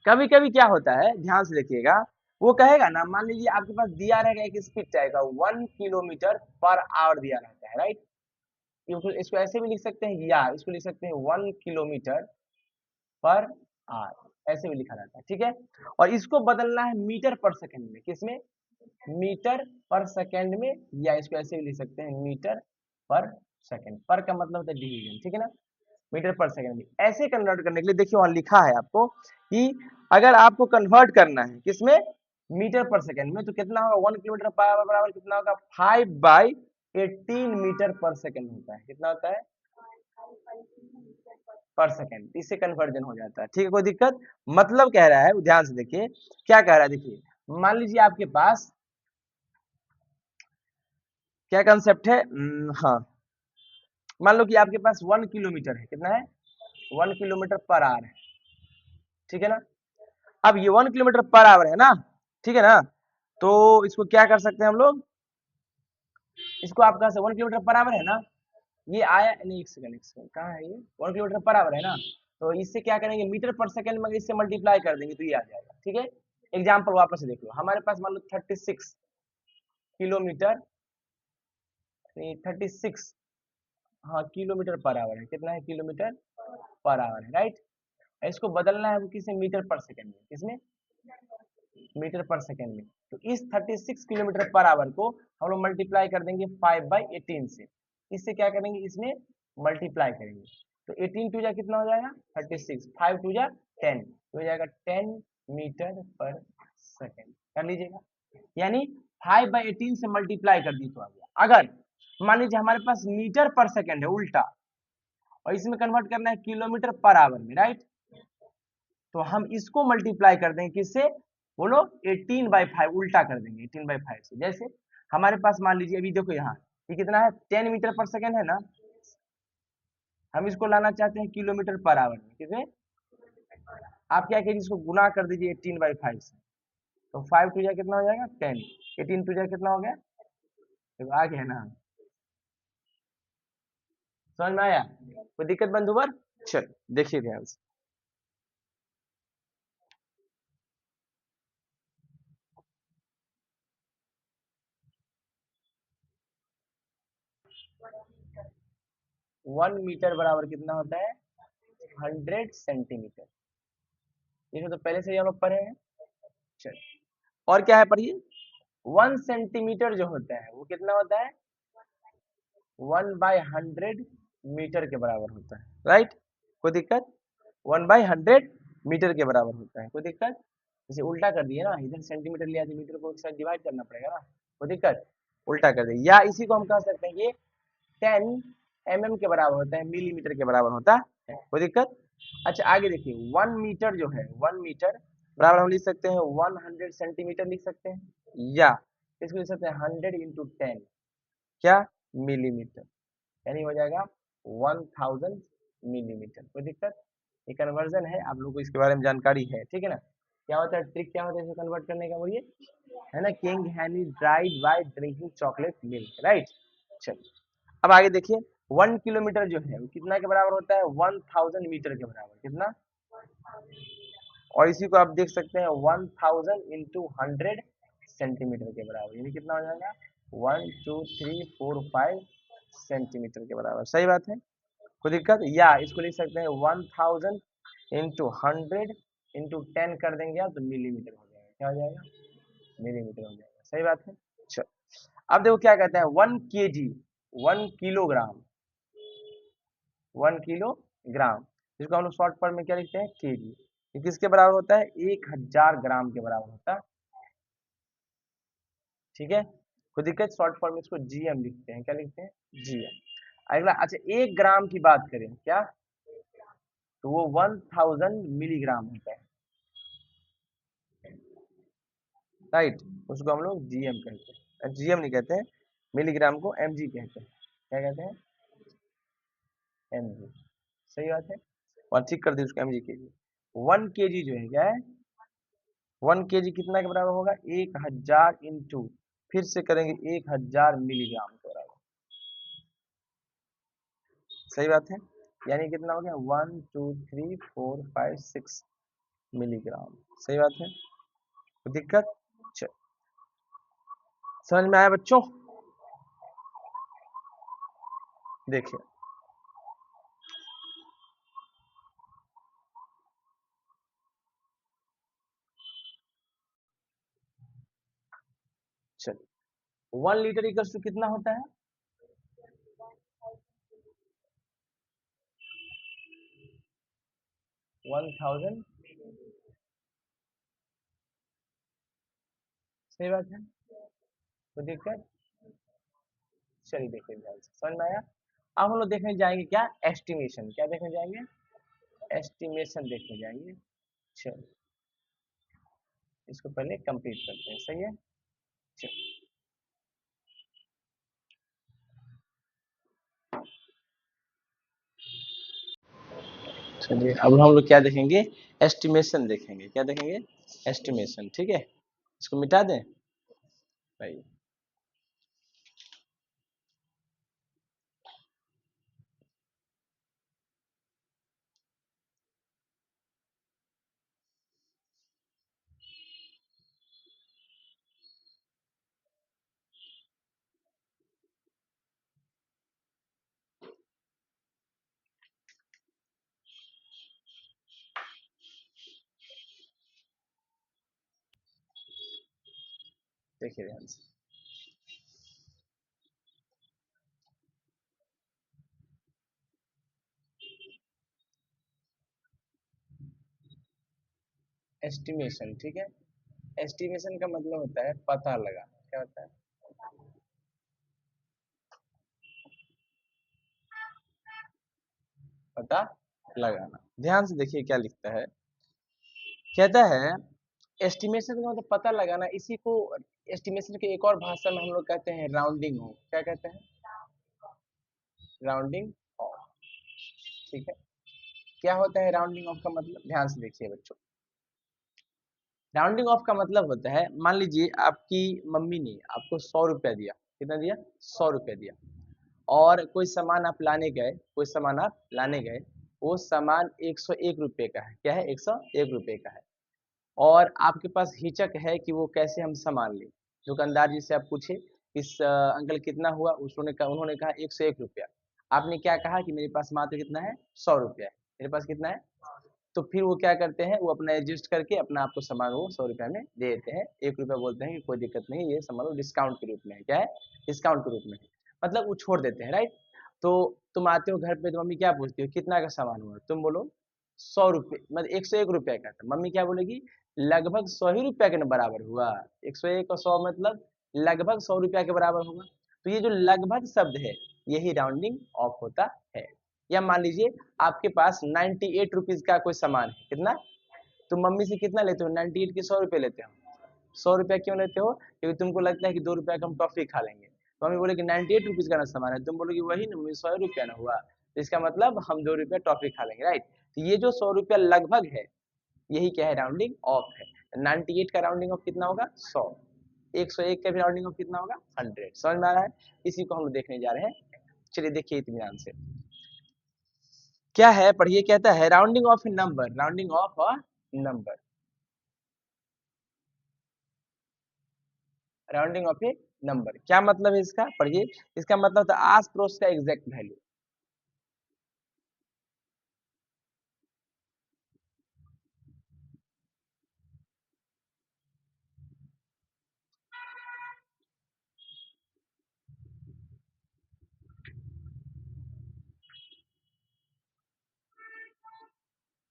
कभी कभी क्या होता है, ध्यान से देखिएगा, वो कहेगा ना, मान लीजिए आपके पास दिया रहेगा एक स्पीड रहेगा 1 किलोमीटर पर आवर दिया रहता है, राइट, इसको ऐसे भी लिख सकते हैं, या इसको लिख सकते हैं 1 किलोमीटर पर आवर, ऐसे भी लिखा रहता है, ठीक है। और इसको बदलना है मीटर पर सेकंड में, किसमें, मीटर पर सेकंड में, या इसको ऐसे भी लिख सकते हैं मीटर पर सेकंड, पर का मतलब होता है डिवीजन, ठीक है ना, मीटर पर सेकंड में। ऐसे कन्वर्ट करने के लिए देखिए वहां लिखा है आपको कि अगर आपको कन्वर्ट करना है किसमें, मीटर पर सेकंड में, तो कितना होगा, 1 किलोमीटर पर आवर बराबर कितना होगा, 5/18 मीटर पर सेकंड होता है, कितना होता है, पर सेकंड, इससे कन्वर्जन हो जाता है, ठीक है, कोई दिक्कत, मतलब कह रहा है, ध्यान से देखिए क्या कह रहा है, देखिए मान लीजिए आपके पास क्या कंसेप्ट है, हाँ, मान लो कि आपके पास 1 किलोमीटर है, कितना है, 1 किलोमीटर पर आवर है, ठीक है ना। अब ये 1 किलोमीटर पर आवर है ना, ठीक है ना, तो इसको क्या कर सकते हैं हम लोग, इसको आप कहा से 1 किलोमीटर पर आवर है ना, ये आया नहीं, एक सेकंड कहाँ है ये, 1 किलोमीटर पर आवर है ना, तो इससे क्या करेंगे, मीटर पर सेकंड में इससे मल्टीप्लाई कर देंगे तो ये आ जाएगा, ठीक है। एग्जाम्पल वापस से देख लो, हमारे पास मान लो 36 किलोमीटर, 36, हाँ किलोमीटर पर आवर है, कितना है, किलोमीटर पर आवर है, राइट। इसको बदलना है वो किसमें, मीटर पर सेकंड में, किसमें, मीटर पर सेकंड में, तो इस 36 किलोमीटर पर आवर को हम लोग मल्टीप्लाई कर देंगे 5/18 से, इससे क्या करेंगे, इसमें मल्टीप्लाई करेंगे, तो 18 टू जा कितना हो जाएगा 36, 5 टू जा 10, तो हो जाएगा 10 मीटर पर सेकंड, कर लीजिएगा, यानी 5/18 से मल्टीप्लाई कर दी तो आ गया। अगर मान लीजिए हमारे पास मीटर पर सेकंड है उल्टा, और इसमें कन्वर्ट करना है किलोमीटर पर आवर में, राइट, तो हम इसको मल्टीप्लाई कर देंगे किससे, बोलो 18/5, उल्टा कर देंगे 18/5 से, जैसे हमारे पास मान लीजिए अभी देखो यहाँ ये कितना है, 10 मीटर पर सेकंड है ना, हम इसको लाना चाहते हैं किलोमीटर पर आवर में, किसमें, आप क्या करिए, इसको गुना कर दीजिए 18/5 से, तो 5 टू जा कितना हो जाएगा 10, 18 टू जा कितना हो गया, तो आ गया ना, समझ में आया, कोई दिक्कत बंधुवर, चल देखिए ध्यान से, 1 मीटर बराबर कितना होता है, 100 सेंटीमीटर, ये तो पहले से ही हम लोग पढ़े हैं। चल और क्या है पढ़िए, 1 सेंटीमीटर जो होता है वो कितना होता है, 1/100 मीटर के बराबर होता है, राइट, कोई दिक्कत, 1/100 मीटर के बराबर होता है, कोई दिक्कत, जैसे उल्टा कर दिए ना, इधर सेंटीमीटर लिया तो मीटर को एक साथ डिवाइड करना पड़ेगा ना, कोई दिक्कत, उल्टा कर दिए, या इसी को हम कह सकते हैं ये 10 mm के बराबर होता है, मिलीमीटर के बराबर होता है, कोई दिक्कत। अच्छा आगे देखिए, 1 मीटर जो है, 1 मीटर बराबर हम लिख सकते हैं 100 सेंटीमीटर लिख सकते हैं, या इसको लिख सकते हैं 100 × 10 क्या, मिलीमीटर, यानी हो जाएगा 1000 मिलीमीटर, कोई दिक्कत, ये कन्वर्जन है, आप लोगों को इसके बारे में जानकारी है, ठीक है ना, क्या होता है ट्रिक, क्या होता है इसे कन्वर्ट करने का, बोलिए, है ना, किंग हैनी dried by drinking chocolate milk, right. चलिए अब आगे देखिए, 1 किलोमीटर जो है वो कितना के बराबर होता है, 1000 मीटर के बराबर, कितना, और इसी को आप देख सकते हैं 1000 × 100 सेंटीमीटर के बराबर, यानी कितना हो जाएगा 1 2 3 4 5 सेंटीमीटर के बराबर, सही बात है, कोई दिक्कत, या इसको लिख सकते हैं 1000 इंटू 100 इंटू 10 कर देंगे आप तो मिलीमीटर हो जाएगा। क्या हो जाएगा? मिलीमीटर हो जाएगा। सही बात है। चलो अब देखो क्या कहते हैं, 1 kg, 1 किलोग्राम, 1 किलोग्राम, जिसको हम लोग शॉर्ट फॉर्म में क्या लिखते हैं, केजी। ये किसके बराबर होता है? 1000 ग्राम के बराबर होता है। ठीक है, कोई दिक्कत? शॉर्ट फॉर्म में इसको जीएम लिखते हैं। क्या लिखते हैं? जीएम। अगला, अच्छा 1 ग्राम की बात करें क्या, तो वो 1000 मिलीग्राम होता है। राइट, उसको हम लोग जीएम कहते हैं। जीएम नहीं कहते हैं, मिलीग्राम को एमजी कहते हैं। क्या कहते हैं? एमजी। सही बात है। और ठीक कर दी उसको एमजी केजी। 1 kg जो है क्या है, 1 kg कितना के बराबर होगा? 1000 इंटू, फिर से करेंगे 1000 मिलीग्राम के बराबर। सही बात है। यानी कितना हो गया? 1 2 3 4 5 6 मिलीग्राम। सही बात है। कोई दिक्कत? चलो, समझ में आया बच्चों? देखिए, चलिए 1 लीटर इक्वल्स टू कितना होता है? 1000। सही बात है। कोई दिक्कत? चलिए देखिए ध्यान से, समझ में आया? अब हम लोग देखने जाएंगे क्या, एस्टिमेशन। क्या देखने जाएंगे? एस्टिमेशन देखने जाएंगे। चलो इसको पहले कंप्लीट करते हैं। सही है। चलो, चलिए अब हम लोग क्या देखेंगे, एस्टिमेशन देखेंगे। क्या देखेंगे? एस्टिमेशन। ठीक है, इसको मिटा दें भाई। देखिए ध्यान से, एस्टिमेशन। ठीक है, एस्टिमेशन का मतलब होता है पता लगाना। क्या होता है? पता लगाना। ध्यान से देखिए क्या लिखता है, कहता है एस्टिमेशन का मतलब पता लगाना। इसी को एस्टिमेशन के एक और भाषा में हम लोग कहते हैं राउंडिंग ऑफ। क्या कहते हैं? Rounding off. ठीक है, क्या होता है राउंडिंग ऑफ का मतलब? ध्यान से देखिए बच्चों, राउंडिंग ऑफ का मतलब होता है, मान लीजिए आपकी मम्मी ने आपको 100 रुपया दिया। कितना दिया? 100 रुपया दिया। और कोई सामान आप लाने गए, कोई सामान आप लाने गए, वो सामान 101 रुपये का है। क्या है? 101 रुपये का है। और आपके पास हिचक है कि वो कैसे हम सामान लें। दुकानदार जी से आप पूछे, इस अंकल कितना हुआ? उन्होंने कहा 101 रुपया। आपने क्या कहा कि मेरे पास मात्र कितना है? 100 रुपया है। मेरे पास कितना है? तो फिर वो क्या करते हैं, वो अपना एडजस्ट करके अपना आपको सामान वो 100 रुपया में दे देते हैं। 1 रुपया बोलते हैं कि कोई दिक्कत नहीं, ये सामान डिस्काउंट के रूप में है। क्या है? डिस्काउंट के रूप में है। मतलब वो छोड़ देते हैं। राइट। तो तुम आते हो घर पे तो मम्मी क्या पूछती हो, कितना का सामान हुआ? तुम बोलो 100 रुपये, मतलब 101 रुपये का। था मम्मी क्या बोलेगी? लगभग 100 ही रुपया के बराबर हुआ। 101 और 100 मतलब लगभग 100 रुपया के बराबर होगा। तो ये जो लगभग शब्द है, यही राउंडिंग ऑफ होता है। या मान लीजिए आपके पास 98 रुपीज का कोई सामान है। कितना? तुम मम्मी से कितना लेते हो? 98 के 100 रुपये लेते हो। 100 रुपया क्यों लेते हो? क्योंकि तुमको लगता है कि 2 रुपया का हम टॉफी खा लेंगे। तो मम्मी बोलेगी 98 रुपीज का ना सामान है, तुम बोलोगे वही ना मम्मी, 100 रुपया ना हुआ, तो इसका मतलब हम 2 रुपया टॉफी खा लेंगे। राइट। तो ये जो 100 रुपया लगभग है, यही क्या है? राउंडिंग ऑफ है। 98 का राउंडिंग ऑफ कितना होगा? 100। 101 का भी राउंडिंग ऑफ कितना होगा? 100। समझ में आ रहा है? इसी को हम लोग देखने जा रहे हैं। चलिए देखिए इत्मीनान से क्या है, पढ़िए। कहता है rounding off A number, rounding of a number, rounding off A number. क्या मतलब है इसका? पढ़िए। इसका मतलब होता है आस पड़ोस का एग्जैक्ट वैल्यू।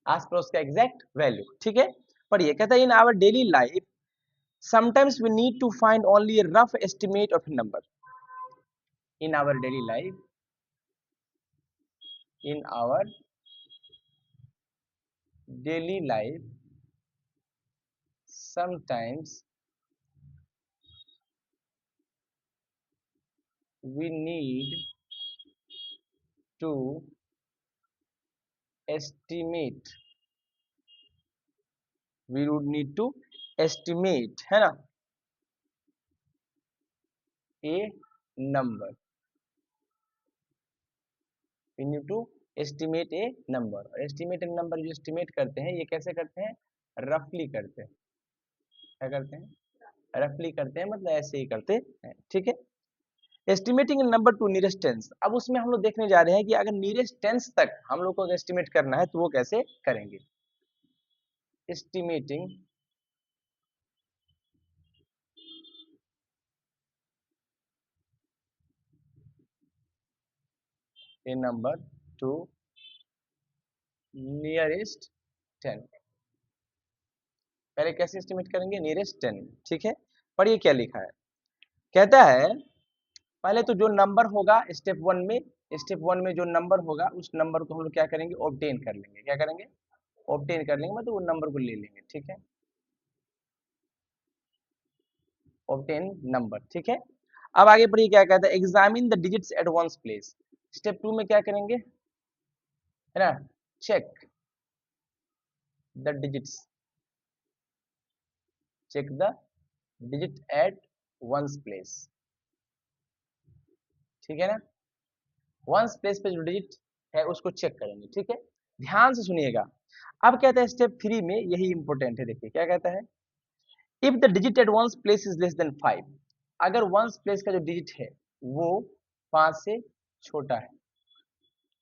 आस पड़ोस का एग्जैक्ट वैल्यू, ठीक है। पढ़िए, कहता है in our daily life sometimes we need to find only a rough estimate of a number. In our daily life, in our daily life sometimes we need to estimate, we would need to estimate, है ना, a number, we need to estimate a number. और estimate a number जो estimate करते हैं, ये कैसे करते हैं, रफली करते हैं। क्या करते हैं, रफली करते हैं, मतलब ऐसे ही करते हैं, ठीक है। Estimating number two nearest tense, अब उसमें हम लोग देखने जा रहे हैं कि अगर नियरेस्ट टेंस तक हम लोग को एस्टिमेट करना है तो वो कैसे करेंगे। एस्टिमेटिंग ए नंबर टू नियरेस्ट 10, पहले कैसे एस्टिमेट करेंगे, नियरेस्ट 10, ठीक है। पढ़िए क्या लिखा है, कहता है पहले तो जो नंबर होगा स्टेप वन में जो नंबर होगा उस नंबर को हम लोग क्या करेंगे, ऑब्टेन कर लेंगे। क्या करेंगे, ऑब्टेन कर लेंगे, मतलब वो नंबर को ले लेंगे, ठीक है, ऑब्टेन नंबर, ठीक है। अब आगे पढ़िए क्या कहता है, examine the digits at ones place. Step 2 में क्या करेंगे, है ना, check the digits, check the digit at ones place, ठीक है ना, वंस प्लेस पे जो डिजिट है उसको चेक करेंगे, ठीक है। ध्यान से सुनिएगा। अब कहता है स्टेप 3 में, यही इंपॉर्टेंट है, देखिए क्या कहता है, if the digit at ones place is less than 5, अगर वंस प्लेस का जो डिजिट है वो 5 से छोटा है,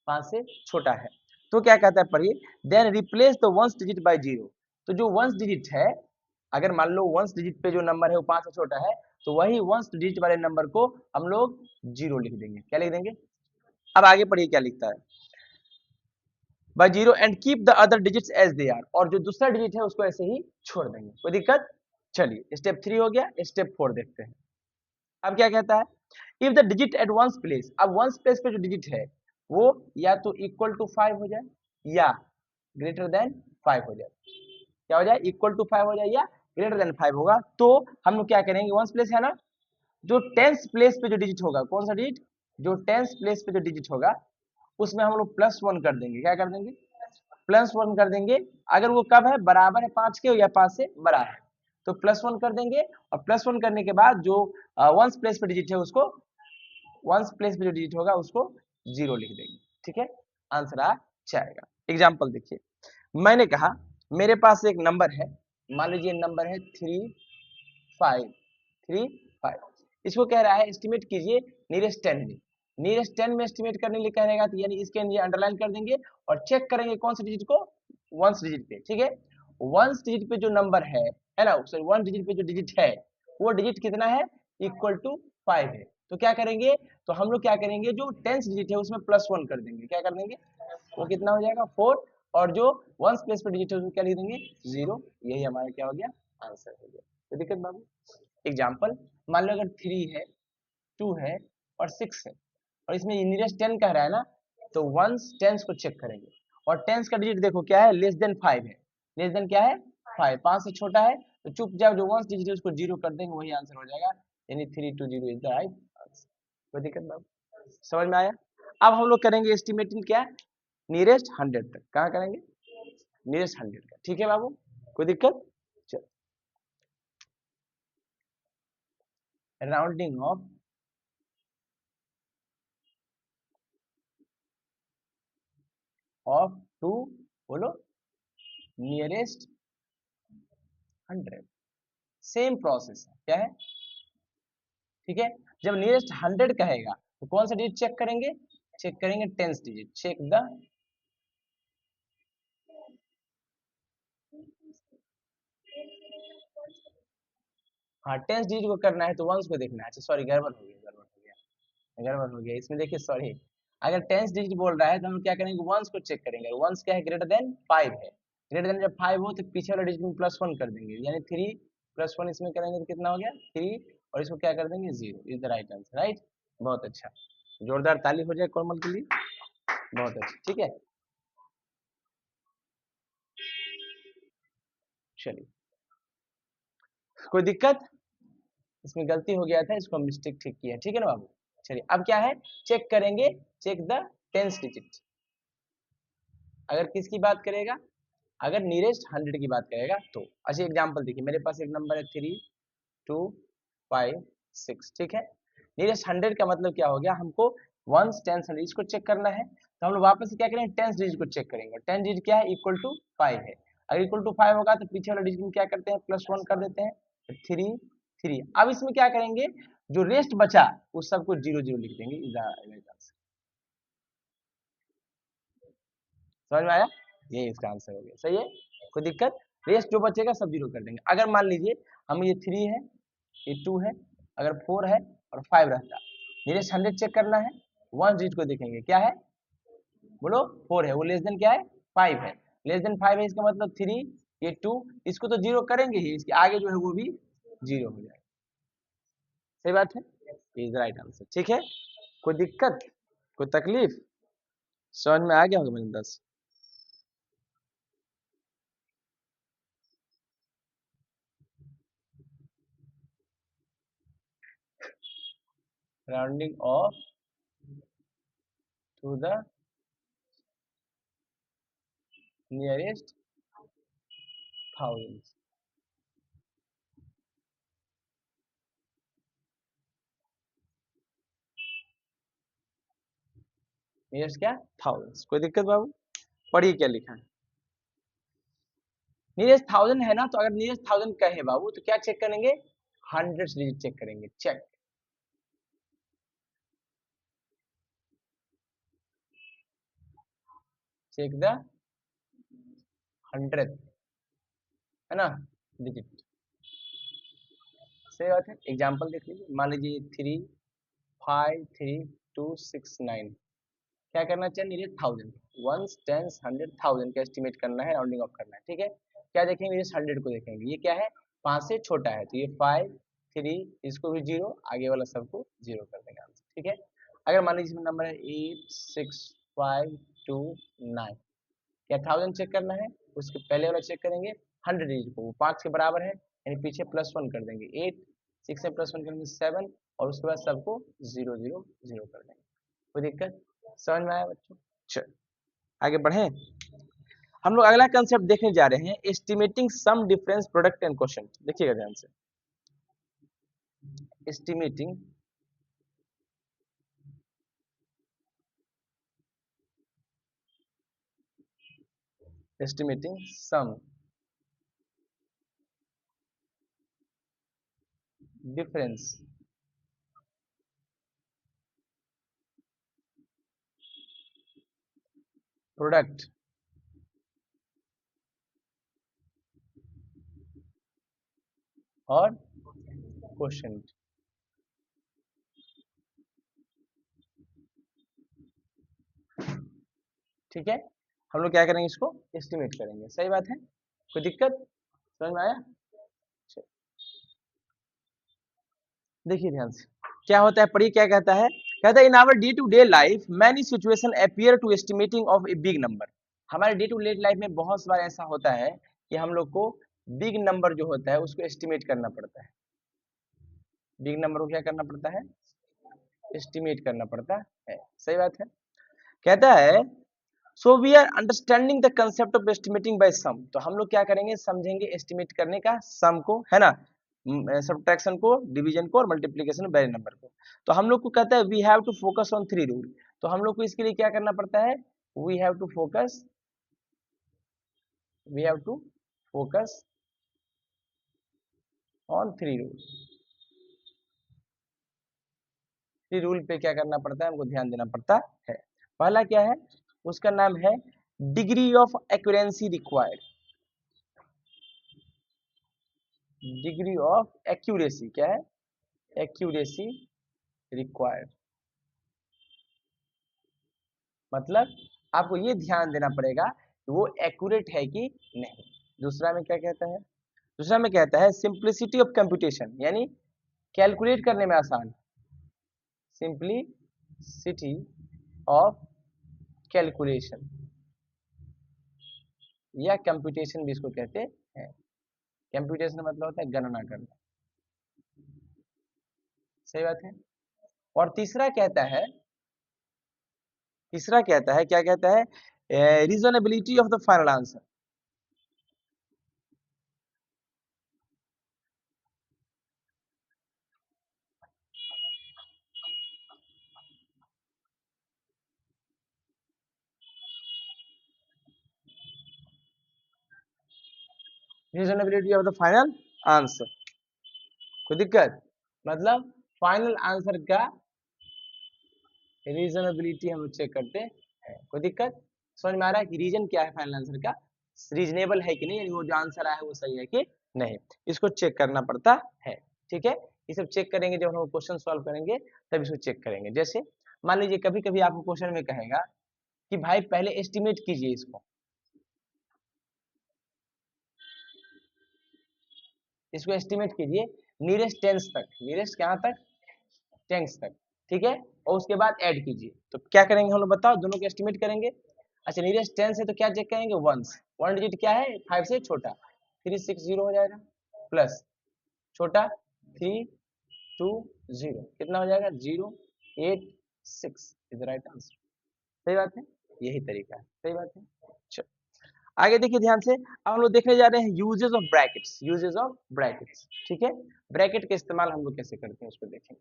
5 से छोटा है, तो क्या कहता है, पढ़िए, then replace the ones digit by 0। तो जो वंस डिजिट है, अगर मान लो वंस डिजिट पे जो नंबर है वो 5 से छोटा है, तो वही वंस डिजिट वाले नंबर को हम लोग 0 लिख देंगे। क्या लिख देंगे, अब आगे पढ़िए क्या लिखता है, by 0 and keep the other digits as they are, और जो दूसरा डिजिट है उसको ऐसे ही छोड़ देंगे, कोई दिक्कत। चलिए स्टेप 3 हो गया, स्टेप 4 देखते हैं। अब क्या कहता है, if the digit at ones place, अब वंस प्लेस पे जो डिजिट है वो या तो इक्वल टू 5 हो जाए या ग्रेटर देन 5 हो जाए। क्या हो जाए, इक्वल टू 5 हो जाए या ग्रेटर देन 5 होगा, तो हम लोग क्या करेंगे, वंस प्लेस है ना, जो टेंस प्लेस पे जो डिजिट होगा, कौन सा डिजिट, जो टेंस प्लेस पे जो डिजिट होगा उसमें हम लोग +1 कर देंगे। क्या कर देंगे, +1 कर देंगे। अगर वो कब है, बराबर है 5 के या 5 से बड़ा है, तो +1 कर देंगे। और +1 करने के बाद जो वंस प्लेस पे डिजिट है उसको, वंस प्लेस पे जो डिजिट होगा उसको 0 लिख देंगे, ठीक है, आंसर आ जाएगा। एग्जाम्पल देखिए, मैंने कहा मेरे पास एक नंबर है, मान लीजिए नंबर है 3535, इसको कह रहा है एस्टिमेट कीजिए नियरेस्ट 10 में। नियरेस्ट 10 में एस्टिमेट करने के लिए कहेगा, तो यानी इसके नीचे अंडरलाइन कर देंगे और चेक करेंगे कौन से डिजिट को, वंस डिजिट पे, ठीक है। वंस डिजिट पे जो नंबर है ना, सॉरी वन डिजिट पे जो डिजिट है वो डिजिट कितना है, इक्वल टू 5 है। तो क्या करेंगे, तो हम लोग क्या करेंगे, जो टेंस डिजिट है उसमें +1 कर देंगे। क्या कर देंगे, वो कितना हो जाएगा 4, और जो वंस प्लेस पे डिजिट है उसमें क्या लिख देंगे 0। यही हमारा क्या हो गया, आंसर हो गया। तो दिक्कत बाबू, एग्जाम्पल, मान लो अगर 3 है, 2 है और 6 है, और इसमें नियरेस्ट 10 कह रहा है ना, तो वंस टेंस को चेक करेंगे, और टेंस का डिजिट देखो क्या है, लेस देन 5 है, लेस देन क्या है 5, 5 से छोटा है, तो चुपचाप जो वंस डिजिट है उसको 0 कर देंगे, वही आंसर हो जाएगा, यानी 320 इज द राइट आंसर। कोई दिक्कत बाबू, समझ में आया। अब हम लोग करेंगे एस्टिमेटिंग क्या, नियरेस्ट 100 तक, कहाँ करेंगे, नियरेस्ट 100 का, ठीक है बाबू, कोई दिक्कत। चलो, राउंडिंग ऑफ टू, बोलो, नियरेस्ट 100, सेम प्रोसेस है, क्या है, ठीक है। जब नियरेस्ट 100 कहेगा तो कौन सा डिजिट चेक करेंगे, चेक करेंगे टेंस डिजिट, चेक द, हाँ टेंस डिजिट को करना है तो वंस को देखना है। अच्छा सॉरी, गड़बड़ हो गया, गड़बड़ हो गया, गड़बड़ हो गया, इसमें देखिए सॉरी, अगर टेंस डिजिट बोल रहा है तो हम क्या करेंगे, वंस को चेक करेंगे। वंस क्या है, ग्रेटर देन 5 है। ग्रेटर देन जब 5 हो तो पीछे वाला डिजिट में +1 कर देंगे, यानी 3 +1 इसमें करेंगे तो कितना हो गया 3, और इसको क्या कर देंगे 0। Is the right answer, right. बहुत अच्छा, जोरदार ताली हो जाए कोमल के लिए, बहुत अच्छा। ठीक है, चलिए, कोई दिक्कत, इसमें गलती हो गया था, इसको मिस्टेक ठीक किया, ठीक है ना बाबू। चलिए अब क्या है, चेक करेंगे, चेक द टेंस डिजिट। अगर किसकी बात करेगा, अगर नियरेस्ट 100 की बात करेगा तो। अच्छा एग्जांपल देखिए, मेरे पास एक नंबर है 3 2 5 6, ठीक है। नियरेस्ट 100 का मतलब क्या हो गया, हमको वंस टेंस डिजिट को चेक करना है, तो हम लोग वापस से क्या करेंगे, टेंस डिजिट को चेक करेंगे। टेंस डिजिट क्या है, इक्वल टू 5 है। अगर इक्वल टू 5 होगा तो पीछे वाला डिजिट में क्या करते हैं, +1 कर देते हैं, तो 3 3। अब इसमें क्या करेंगे, जो रेस्ट बचा उस सबको 0 0 लिख देंगे। समझ में आया, ये इसका आंसर हो गया, सही है, कोई दिक्कत। रेस्ट जो बचेगा सब 0 कर देंगे। अगर मान लीजिए हम ये 3 है, ये 2 है, अगर 4 है और 5 रहता, नियरेस्ट 100 चेक करना है, वन डिजिट को देखेंगे, क्या है, बोलो 4 है, वो लेस देन क्या है 5 है, लेस देन 5 है, इसका मतलब 3, ये 2, इसको तो 0 करेंगे ही, इसके आगे जो है वो भी 0 हो जाएगा। सही बात है, इज राइट आंसर, ठीक है। कोई दिक्कत, कोई तकलीफ, समझ में आ गया होगा मैंने 10। Rounding off to the nearest thousands. Nearest क्या, थाउजेंड्स। कोई दिक्कत बाबू, पढ़िए क्या लिखा है। नियरेस्ट 1000 है ना, तो अगर नियरेस्ट 1000 का है बाबू तो क्या चेक करेंगे, 100 डिजिट चेक करेंगे, चेक। चेक द 100, है ना, डिजिट। सही बात है, एग्जांपल देख लीजिए, मान लीजिए 3 5 3 2 6 9, क्या करना चाहिए, नियरेस्ट 1000, वंस टेंस 100 1000 का एस्टिमेट करना है, राउंडिंग ऑफ करना है, ठीक है। क्या देखेंगे, नियरेस्ट 100 को देखेंगे, ये क्या है 5 से छोटा है, तो ये 5 3, इसको भी 0, आगे वाला सबको 0 कर देंगे आंसर, ठीक है। अगर मान लीजिए इसमें नंबर है 8 6 5 2 9, क्या 1000 चेक करना है, उसके पहले वाला चेक करेंगे 100 डिजिट को, वो 5 के बराबर है, यानी पीछे +1 कर देंगे, 8 6 से +1 करेंगे 7, और उसके बाद सबको 0 0 0 कर देंगे। कोई दिक्कत, समझ में आया बच्चों। चल आगे बढ़े, हम लोग अगला कंसेप्ट देखने जा रहे हैं, estimating sum difference product and quotient. देखिएगा ध्यान से, estimating estimating sum difference product और क्वोशिएंट। ठीक है, हम लोग क्या करेंगे, इसको एस्टिमेट करेंगे, सही बात है, कोई दिक्कत, समझ में आया। देखिए ध्यान से, क्या होता है, पढ़िए क्या कहता है, कहता है in our day to day life many situation appear to estimating of a big number. हमारे डे टू डे लाइफ में बहुत बार ऐसा होता है कि हम लोग को बिग नंबर जो होता है उसको एस्टिमेट करना पड़ता है। बिग नंबर को क्या करना पड़ता है, एस्टिमेट करना पड़ता है, सही बात है। कहता है so we are understanding the concept of estimating by sum, तो हम लोग क्या करेंगे, समझेंगे एस्टिमेट करने का सम को, है ना, सब्ट्रैक्शन को, डिवीजन को और मल्टीप्लिकेशन बाय नंबर को। तो हम लोग को कहता है we have to focus on 3 rule, तो हम लोग को इसके लिए क्या करना पड़ता है, we have to focus, we have to focus on 3 rule. 3 rule पे क्या करना पड़ता है, हमको ध्यान देना पड़ता है। पहला क्या है, उसका नाम है degree of accuracy required, degree of accuracy, क्या है, एक्यूरेसी रिक्वायर्ड। मतलब आपको ये ध्यान देना पड़ेगा कि वो एक्यूरेट है कि नहीं। दूसरा में क्या कहता है, दूसरा में कहता है सिंप्लिसिटी ऑफ कंप्यूटेशन, यानी कैलकुलेट करने में आसान, सिंप्लिसिटी ऑफ कैलकुलेशन या कंप्यूटेशन भी इसको कहते हैं। कंप्यूटेशन मतलब होता है गणना करना, सही बात है। और तीसरा कहता है क्या कहता है, reasonability of the final answer, reasonability of the final answer, कोई दिक्कत, मतलब फाइनल आंसर का रीजनेबिलिटी हम चेक करते हैं, कोई दिक्कत, समझ में आ रहा है कि रीजन क्या है फाइनल आंसर का, रीजनेबल है कि नहीं, यानी वो जो आंसर आया है वो सही है कि नहीं, इसको चेक करना पड़ता है। ठीक है, ये सब चेक करेंगे जब हम क्वेश्चन सॉल्व करेंगे, तब इसको चेक करेंगे। जैसे मान लीजिए कभी कभी आपको क्वेश्चन में कहेगा कि भाई पहले एस्टिमेट कीजिए इसको एस्टिमेट कीजिए नियरेस्ट टेंस तक, नियरेस्ट कहाँ तक, टेंस तक, ठीक है, और उसके बाद ऐड कीजिए। तो क्या करेंगे हम लोग, बताओ, दोनों को एस्टिमेट करेंगे। अच्छा, नियरेस्ट टेंस है तो क्या चेक करेंगे, वंस, वन डिजिट क्या है, 5 से छोटा, 360 हो जाएगा, प्लस छोटा 320, कितना हो जाएगा, 086 इज द राइट आंसर, सही बात है, यही तरीका है, सही बात है। चलो आगे देखिए ध्यान से, अब हम लोग देखने जा रहे हैं uses of brackets, uses of brackets, ठीक है, ब्रैकेट का इस्तेमाल हम लोग कैसे करते हैं उसको देखेंगे।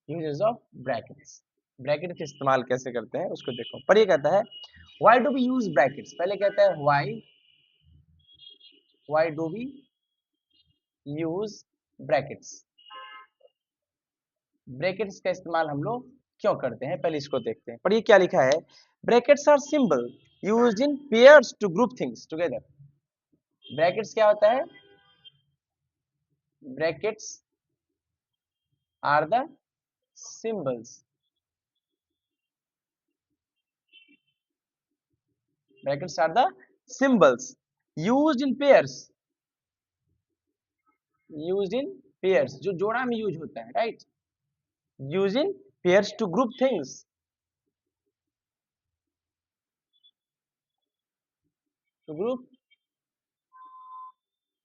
यूजेस ऑफ ब्रैकेट्स, ब्रैकेट का इस्तेमाल कैसे करते हैं उसको देखो। पर ये कहता है why do we use brackets, पहले कहता है why do we use brackets, brackets का इस्तेमाल हम लोग क्यों करते हैं, पहले इसको देखते हैं। पर ये क्या लिखा है, brackets are symbol used in pairs to group things together, brackets क्या होता है, brackets are the symbols, brackets are the symbols used in pairs, used in pairs, जो जोड़ा में यूज होता है, right, use in pairs to group things, to group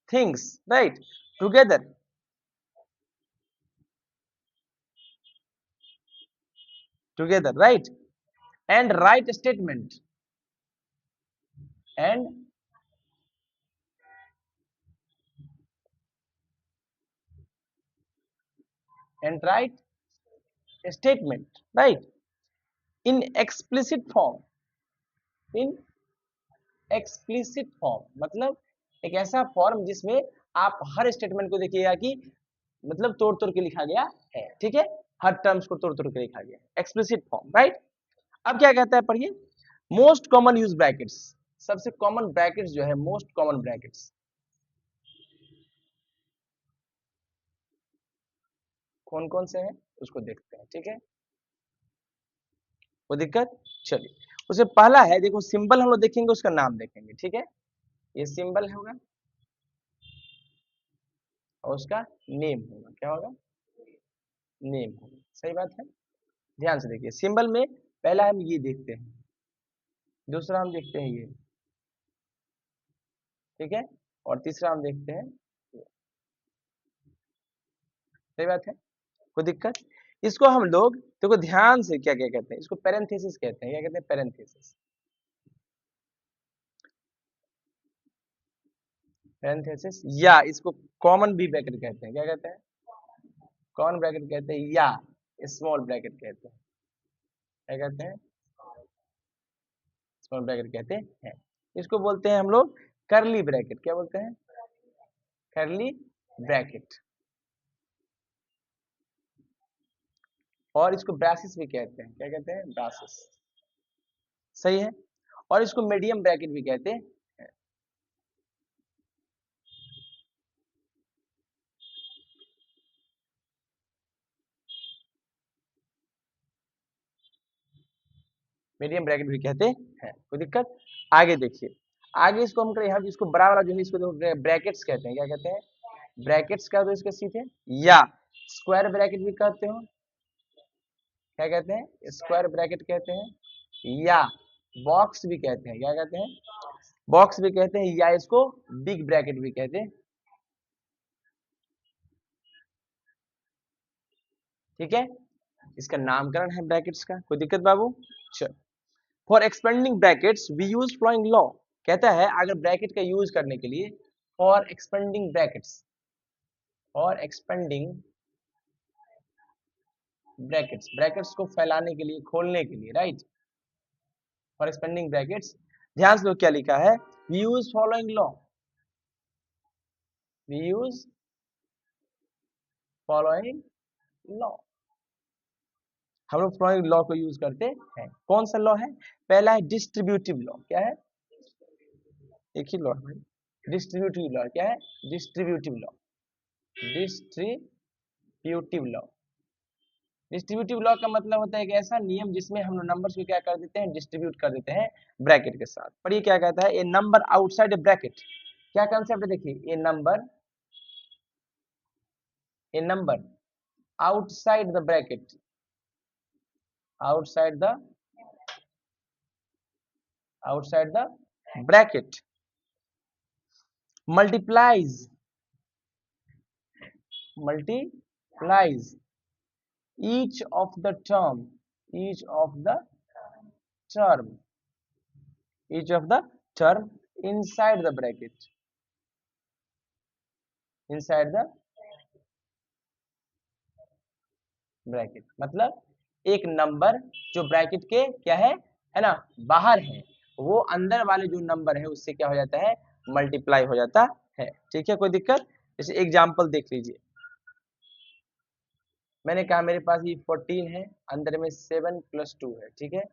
things, right, together, together, right, and write statement, and write statement, right, in explicit form, in explicit form मतलब एक ऐसा फॉर्म जिसमें आप हर स्टेटमेंट को देखिएगा कि मतलब तोड़ तोड़ के लिखा गया है, ठीक है, हर टर्म्स को तोड़ तोड़ के लिखा गया है, एक्सप्लिसिट फॉर्म, राइट। अब क्या कहता है पढ़िए, मोस्ट कॉमन यूज ब्रैकेट्स, सबसे कॉमन ब्रैकेट्स जो है, मोस्ट कॉमन ब्रैकेट्स कौन कौन से हैं उसको देखते हैं, ठीक है, कोई दिक्कत, चलिए उससे पहला है, देखो सिंबल हम लोग देखेंगे, उसका नाम देखेंगे, ठीक है, ये सिंबल होगा और उसका नेम होगा, क्या होगा, नेम होगा, सही बात है। ध्यान से देखिए, सिंबल में पहला हम ये देखते हैं, दूसरा हम देखते हैं ये, ठीक है, और तीसरा हम देखते हैं, सही बात है, कोई दिक्कत। इसको हम लोग देखो ध्यान से क्या क्या कहते हैं, इसको पैरेंथेसिस कहते हैं, क्या कहते हैं, पैरेंथेसिस, पैरेंथेसिस, या इसको कॉमन भी ब्रैकेट कहते हैं, क्या कहते हैं, कॉमन ब्रैकेट कहते हैं, या स्मॉल ब्रैकेट कहते हैं, क्या कहते हैं, स्मॉल ब्रैकेट कहते हैं। इसको बोलते हैं हम लोग करली ब्रैकेट। क्या बोलते हैं? करली ब्रैकेट। और इसको ब्रासिस भी कहते हैं। क्या कहते हैं? ब्रासिस। सही है। और इसको मीडियम ब्रैकेट भी कहते हैं। मीडियम ब्रैकेट भी कहते हैं। कोई दिक्कत? आगे देखिए, आगे इसको हम करें, हम इसको बड़ा वाला जो है इसको देखो ब्रैकेट्स कहते हैं। क्या कहते हैं? ब्रैकेट्स का तो इसके सीधे, या स्क्वायर ब्रैकेट भी कहते हो। क्या कहते हैं? स्क्वायर ब्रैकेट कहते हैं, या बॉक्स भी कहते हैं। क्या कहते हैं? बॉक्स भी कहते हैं, या इसको बिग ब्रैकेट भी कहते हैं। ठीक है, इसका नामकरण है ब्रैकेट्स का। कोई दिक्कत बाबू? चलो, for expanding brackets we use following law. कहता है अगर ब्रैकेट का यूज करने के लिए, for expanding brackets, for expanding brackets, brackets को फैलाने के लिए, खोलने के लिए, राइट। फॉर एक्सपेंडिंग ब्रैकेट्स, ध्यान से लो क्या लिखा है, we use following law, we use following law. हम लोग फॉलोइंग लॉ को यूज करते हैं। कौन सा लॉ है? पहला है डिस्ट्रीब्यूटिव लॉ। क्या है? एक ही लॉ है भाई, डिस्ट्रीब्यूटिव लॉ। क्या है? Distributive law, distributive law. Distributive law का मतलब होता है एक ऐसा नियम जिसमें हम लोग नंबर्स को क्या कर देते हैं? डिस्ट्रीब्यूट कर देते हैं ब्रैकेट के साथ। पर ये क्या कहता है? A number outside a bracket. क्या कंसेप्ट है? देखिए, a number, a number outside the bracket, outside the outside the bracket multiplies multiplies each of the term, each of the term, each of the term inside the bracket, inside the bracket. मतलब एक नंबर जो ब्रैकेट के क्या है ना, बाहर है, वो अंदर वाले जो नंबर है उससे क्या हो जाता है? मल्टीप्लाई हो जाता है। ठीक है, कोई दिक्कत? जैसे एग्जांपल देख लीजिए, मैंने कहा मेरे पास ये 14 है, अंदर में 7 + 2 है। ठीक है,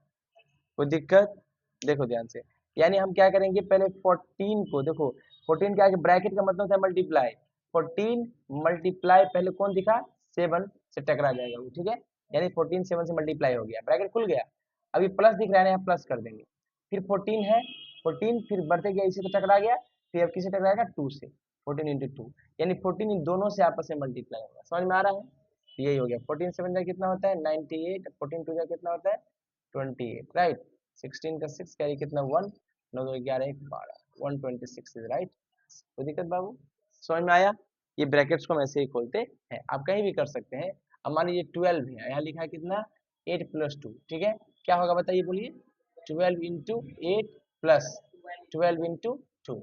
कोई दिक्कत? देखो ध्यान से, यानी हम क्या करेंगे, पहले 14 को देखो, 14 के आगे ब्रैकेट का मतलब होता है मल्टीप्लाई। 14 मल्टीप्लाई, पहले कौन दिखा? 7 से टकरा जाएगा वो। ठीक है, यानी 14 7 से मल्टीप्लाई हो गया, ब्रैकेट खुल गया। अभी प्लस दिख रहा है, यहाँ प्लस कर देंगे। फिर 14 है, 14 फिर बढ़ते गया, इसी से टकरा गया, फिर अब किसे टकराएगा? 2 से। 14 इंटू 2, यानी 14 इन दोनों से आपस में मल्टीप्लाई होगा। समझ में आ रहा है? यही हो गया। 14 7 जा कितना होता है? 98, 14 2 जा कितना होता है? 28, राइट। 16 का 6 कैरी कितना? 1, 9 2 11 1 12, 126 इज राइट। कोई दिक्कत बाबू? समझ में आया? ये ब्रैकेट्स को हम ऐसे ही खोलते हैं, आप कहीं भी कर सकते हैं। अब मान लीजिए 12 है, यहाँ लिखा है कितना? 8 + 2। ठीक है, क्या होगा बताइए, बोलिए। 12 इंटू 8 प्लस 12 इंटू 2,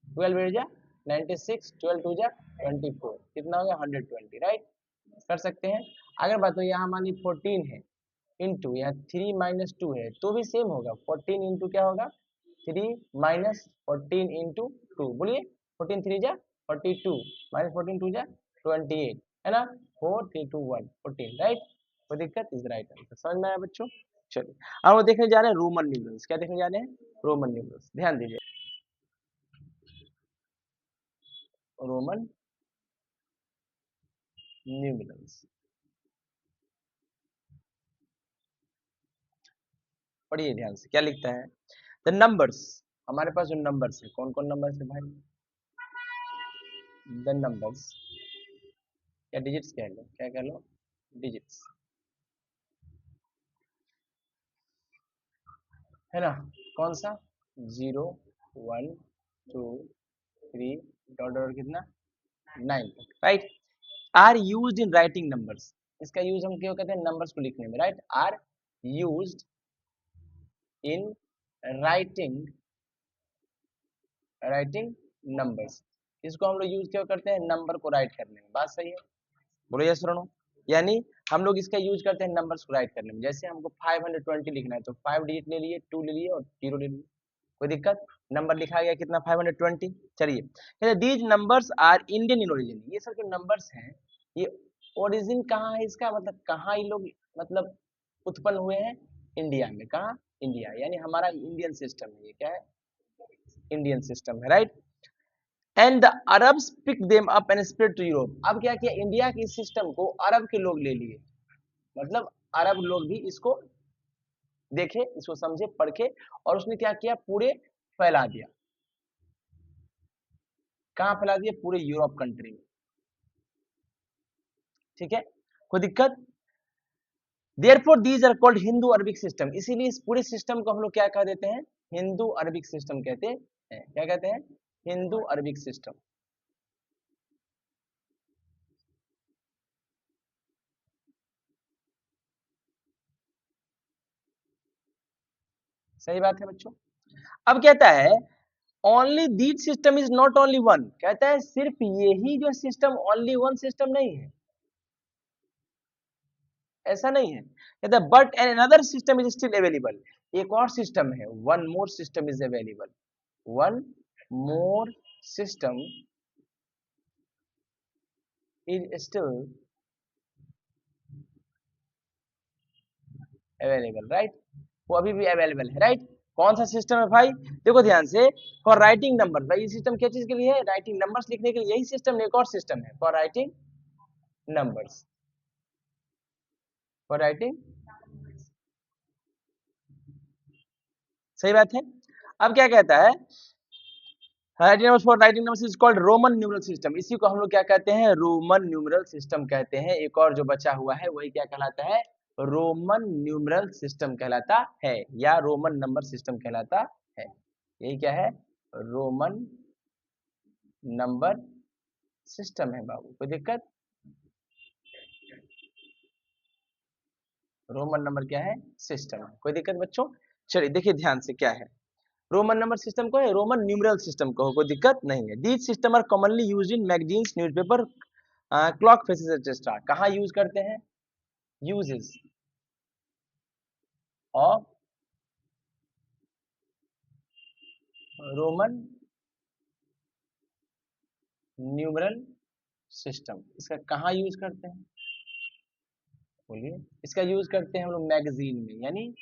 12 8 जा 96, 12 2 जा 24, कितना हो गया? 120, राइट। कर सकते हैं। अगर बात हो यहाँ मान ली 14 है, इंटू यहाँ 3 - 2 है, तो भी सेम होगा। 14 इंटू क्या होगा? 3 माइनस 14 इंटू 2, बोलिए। 14 3 जा 42, माइनस 14 2 जा 28, है ना? 4 3 2 1 14, राइट। कोई दिक्कत? Is right answer. समझ में आया बच्चों? चलिए, अब वो देखने जा रहे हैं रोमन न्यूमरल्स। क्या देखने जा रहे हैं? Roman numerals. ध्यान दीजिए, रोमन न्यूमरल्स पढ़िए ध्यान से, क्या लिखता है? द नंबर्स, हमारे पास जो नंबर्स है, कौन कौन नंबर्स है भाई? द नंबर्स, या डिजिट्स कह लो, क्या कह लो? डिजिट्स, है ना? कौन सा? 0 1 2 3 डॉट डॉट कितना? 9 तक, right. Are used in writing numbers, इसका यूज हम क्यों कहते हैं? नंबर्स को लिखने में, right. Are used in writing, writing numbers, इसको हम लोग यूज क्यों करते हैं? नंबर को राइट करने में। बात सही है? बोलो यस और नो। यानी हम लोग इसका यूज करते हैं नंबर्स को राइट करने में। जैसे हमको 520 लिखना है तो 5 डिजिट ले लिए, 2 ले लिए और 0 ले लिए, कोई दिक्कत। नंबर लिखा गया कितना 520। चलिए these numbers are Indian in origin, ये सब जो नंबर्स हैं ये ओरिजिन कहाँ है इसका, मतलब कहाँ ये लोग मतलब उत्पन्न हुए हैं, इंडिया में। कहाँ, इंडिया, यानी हमारा इंडियन सिस्टम है, ये क्या है, इंडियन सिस्टम है, right. And the Arabs pick them up and spread to Europe. अब क्या किया, इंडिया के सिस्टम को अरब के लोग ले लिए, मतलब अरब लोग भी इसको देखे, इसको समझे, पढ़े, और उसने क्या किया, पूरे फैला दिया। कहाँ फैला दिया, पूरे यूरोप कंट्री में, ठीक है, कोई दिक्कत। Therefore these are called Hindu Arabic system, इसीलिए इस पूरे सिस्टम को हम लोग क्या कह देते हैं, हिंदू अरबिक सिस्टम कहते हैं। क्या कहते हैं, हिंदू अरबिक सिस्टम। सही बात है बच्चों। अब कहता है only these system is not only one, कहता है सिर्फ यही जो सिस्टम ओनली वन सिस्टम नहीं है, ऐसा नहीं है। कहता है but an another system is still available, एक और सिस्टम है, one more system is available, one more system is still available, right, वो अभी भी अवेलेबल है, राइट। कौन सा सिस्टम है भाई, देखो ध्यान से, फॉर राइटिंग नंबर, भाई ये सिस्टम क्या चीज के लिए है, राइटिंग नंबर्स लिखने के लिए, यही सिस्टम एक और सिस्टम है for writing numbers, for writing, सही बात है। अब क्या कहता है, writing numbers for writing numbers is called Roman numeral system, इसी को हम लोग क्या कहते हैं, रोमन न्यूमरल सिस्टम कहते हैं। एक और जो बचा हुआ है वही क्या कहलाता है, रोमन न्यूमरल सिस्टम कहलाता है, या रोमन नंबर सिस्टम कहलाता है। यही क्या है, रोमन नंबर सिस्टम है बाबू, कोई दिक्कत। रोमन नंबर क्या है, सिस्टम है, कोई दिक्कत बच्चों। चलिए देखिए ध्यान से क्या है, रोमन नंबर सिस्टम को है, रोमन न्यूमरल सिस्टम को, कोई दिक्कत नहीं है। These system are commonly used in magazines, newspaper, clock faces etcetera. कहाँ यूज करते हैं, uses of Roman numeral system, इसका कहाँ यूज करते हैं, बोलिए। इसका यूज करते हैं हम लोग मैगजीन में, यानी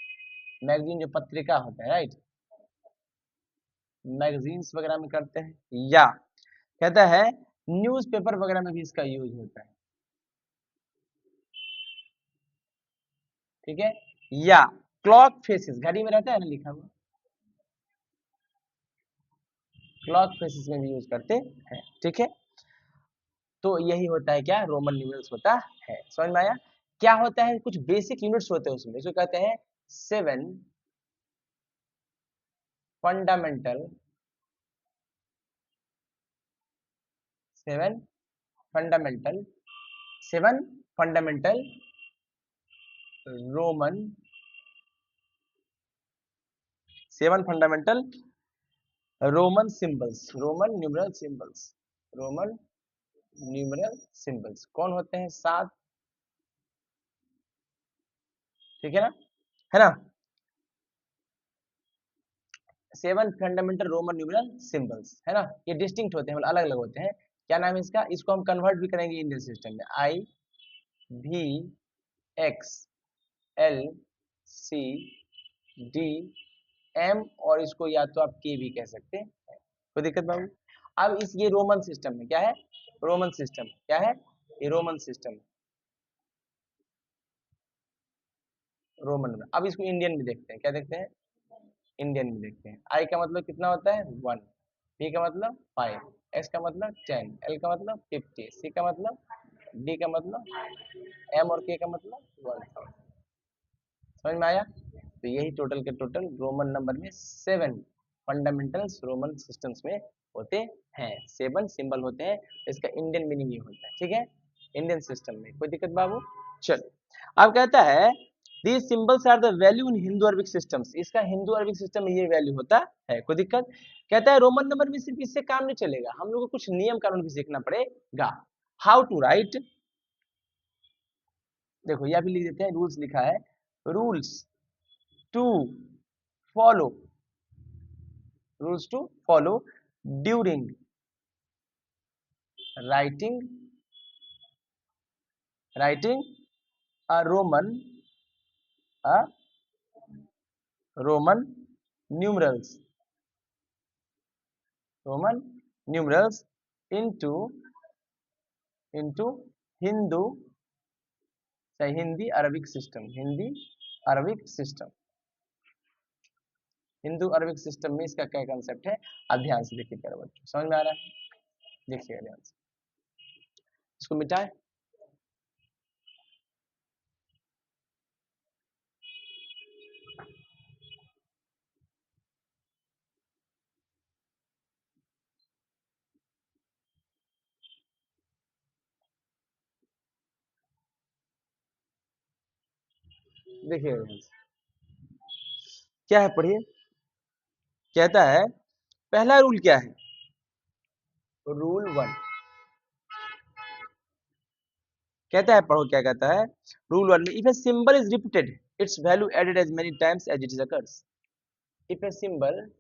मैगजीन जो पत्रिका होता है, राइट, मैगजीन्स वगैरह में करते हैं, या कहता है न्यूज़पेपर वगैरह में भी इसका यूज होता है, ठीक है, या क्लॉक फेसेस, घड़ी में रहता है ना लिखा हुआ, क्लॉक फेसेस में भी यूज करते हैं, ठीक है। तो यही होता है क्या, रोमन न्यूमरल्स होता है, समझ में आया। क्या होता है, कुछ बेसिक यूनिट्स होते हैं उसमें, इसको कहते हैं 7 fundamental, 7 fundamental, 7 fundamental Roman, 7 fundamental Roman symbols, Roman numeral symbols, Roman numeral symbols कौन होते हैं, 7, ठीक है ना, 7 फंडामेंटल रोमन न्यूमरल सिंबल्स, है ना। ये डिस्टिंक्ट होते हैं, मतलब अलग अलग होते हैं। क्या नाम है इसका, इसको हम कन्वर्ट भी करेंगे इंडियन सिस्टम में, आई भी X L C D M, और इसको या तो आप के भी कह सकते हैं, कोई दिक्कत बाबू। अब इस ये रोमन सिस्टम में क्या है, रोमन सिस्टम क्या है, ये रोमन सिस्टम, रोमन में। अब इसको इंडियन में देखते हैं, क्या देखते हैं, इंडियन में देखते हैं। आई का मतलब कितना होता है, 1, बी का मतलब 5, एक्स का मतलब 10, एल का मतलब 50, सी का मतलब, डी का मतलब, एम और के का मतलब 1000। समझ में आया। तो यही टोटल के टोटल रोमन नंबर में 7 फंडामेंटल्स रोमन सिस्टम्स में होते हैं, 7 सिंबल होते हैं। इसका इंडियन मीनिंग ये होता है, ठीक है, इंडियन सिस्टम में, कोई दिक्कत बाबू। चलो अब कहता है these symbols are the value in Hindu Arabic systems, इसका हिंदू अरबिक सिस्टम में ये वैल्यू होता है, कोई दिक्कत। कहता है रोमन नंबर में सिर्फ इससे काम नहीं चलेगा, हम लोग को कुछ नियम कानून भी सीखना पड़ेगा। हाउ टू राइट देखो यह भी लिख देते हैं, रूल्स लिखा है, rules to follow, rules to follow during writing, writing a a Roman numerals, Roman numerals into into Hindu, Hindi Arabic system, Hindi Arabic system, Hindu Arabic system में इसका क्या कंसेप्ट है, आप ध्यान से देखिए प्यारे बच्चों, समझ में आ रहा है, देखिएगा ध्यान से, इसको मिटाए, देखिएगा ध्यान से, क्या है पढ़िए, कहता है पहला रूल क्या है, रूल वन, कहता है पढ़ो क्या कहता है, रूल वन में if a symbol is repeated its value added as many times as it is occurs, if a symbol,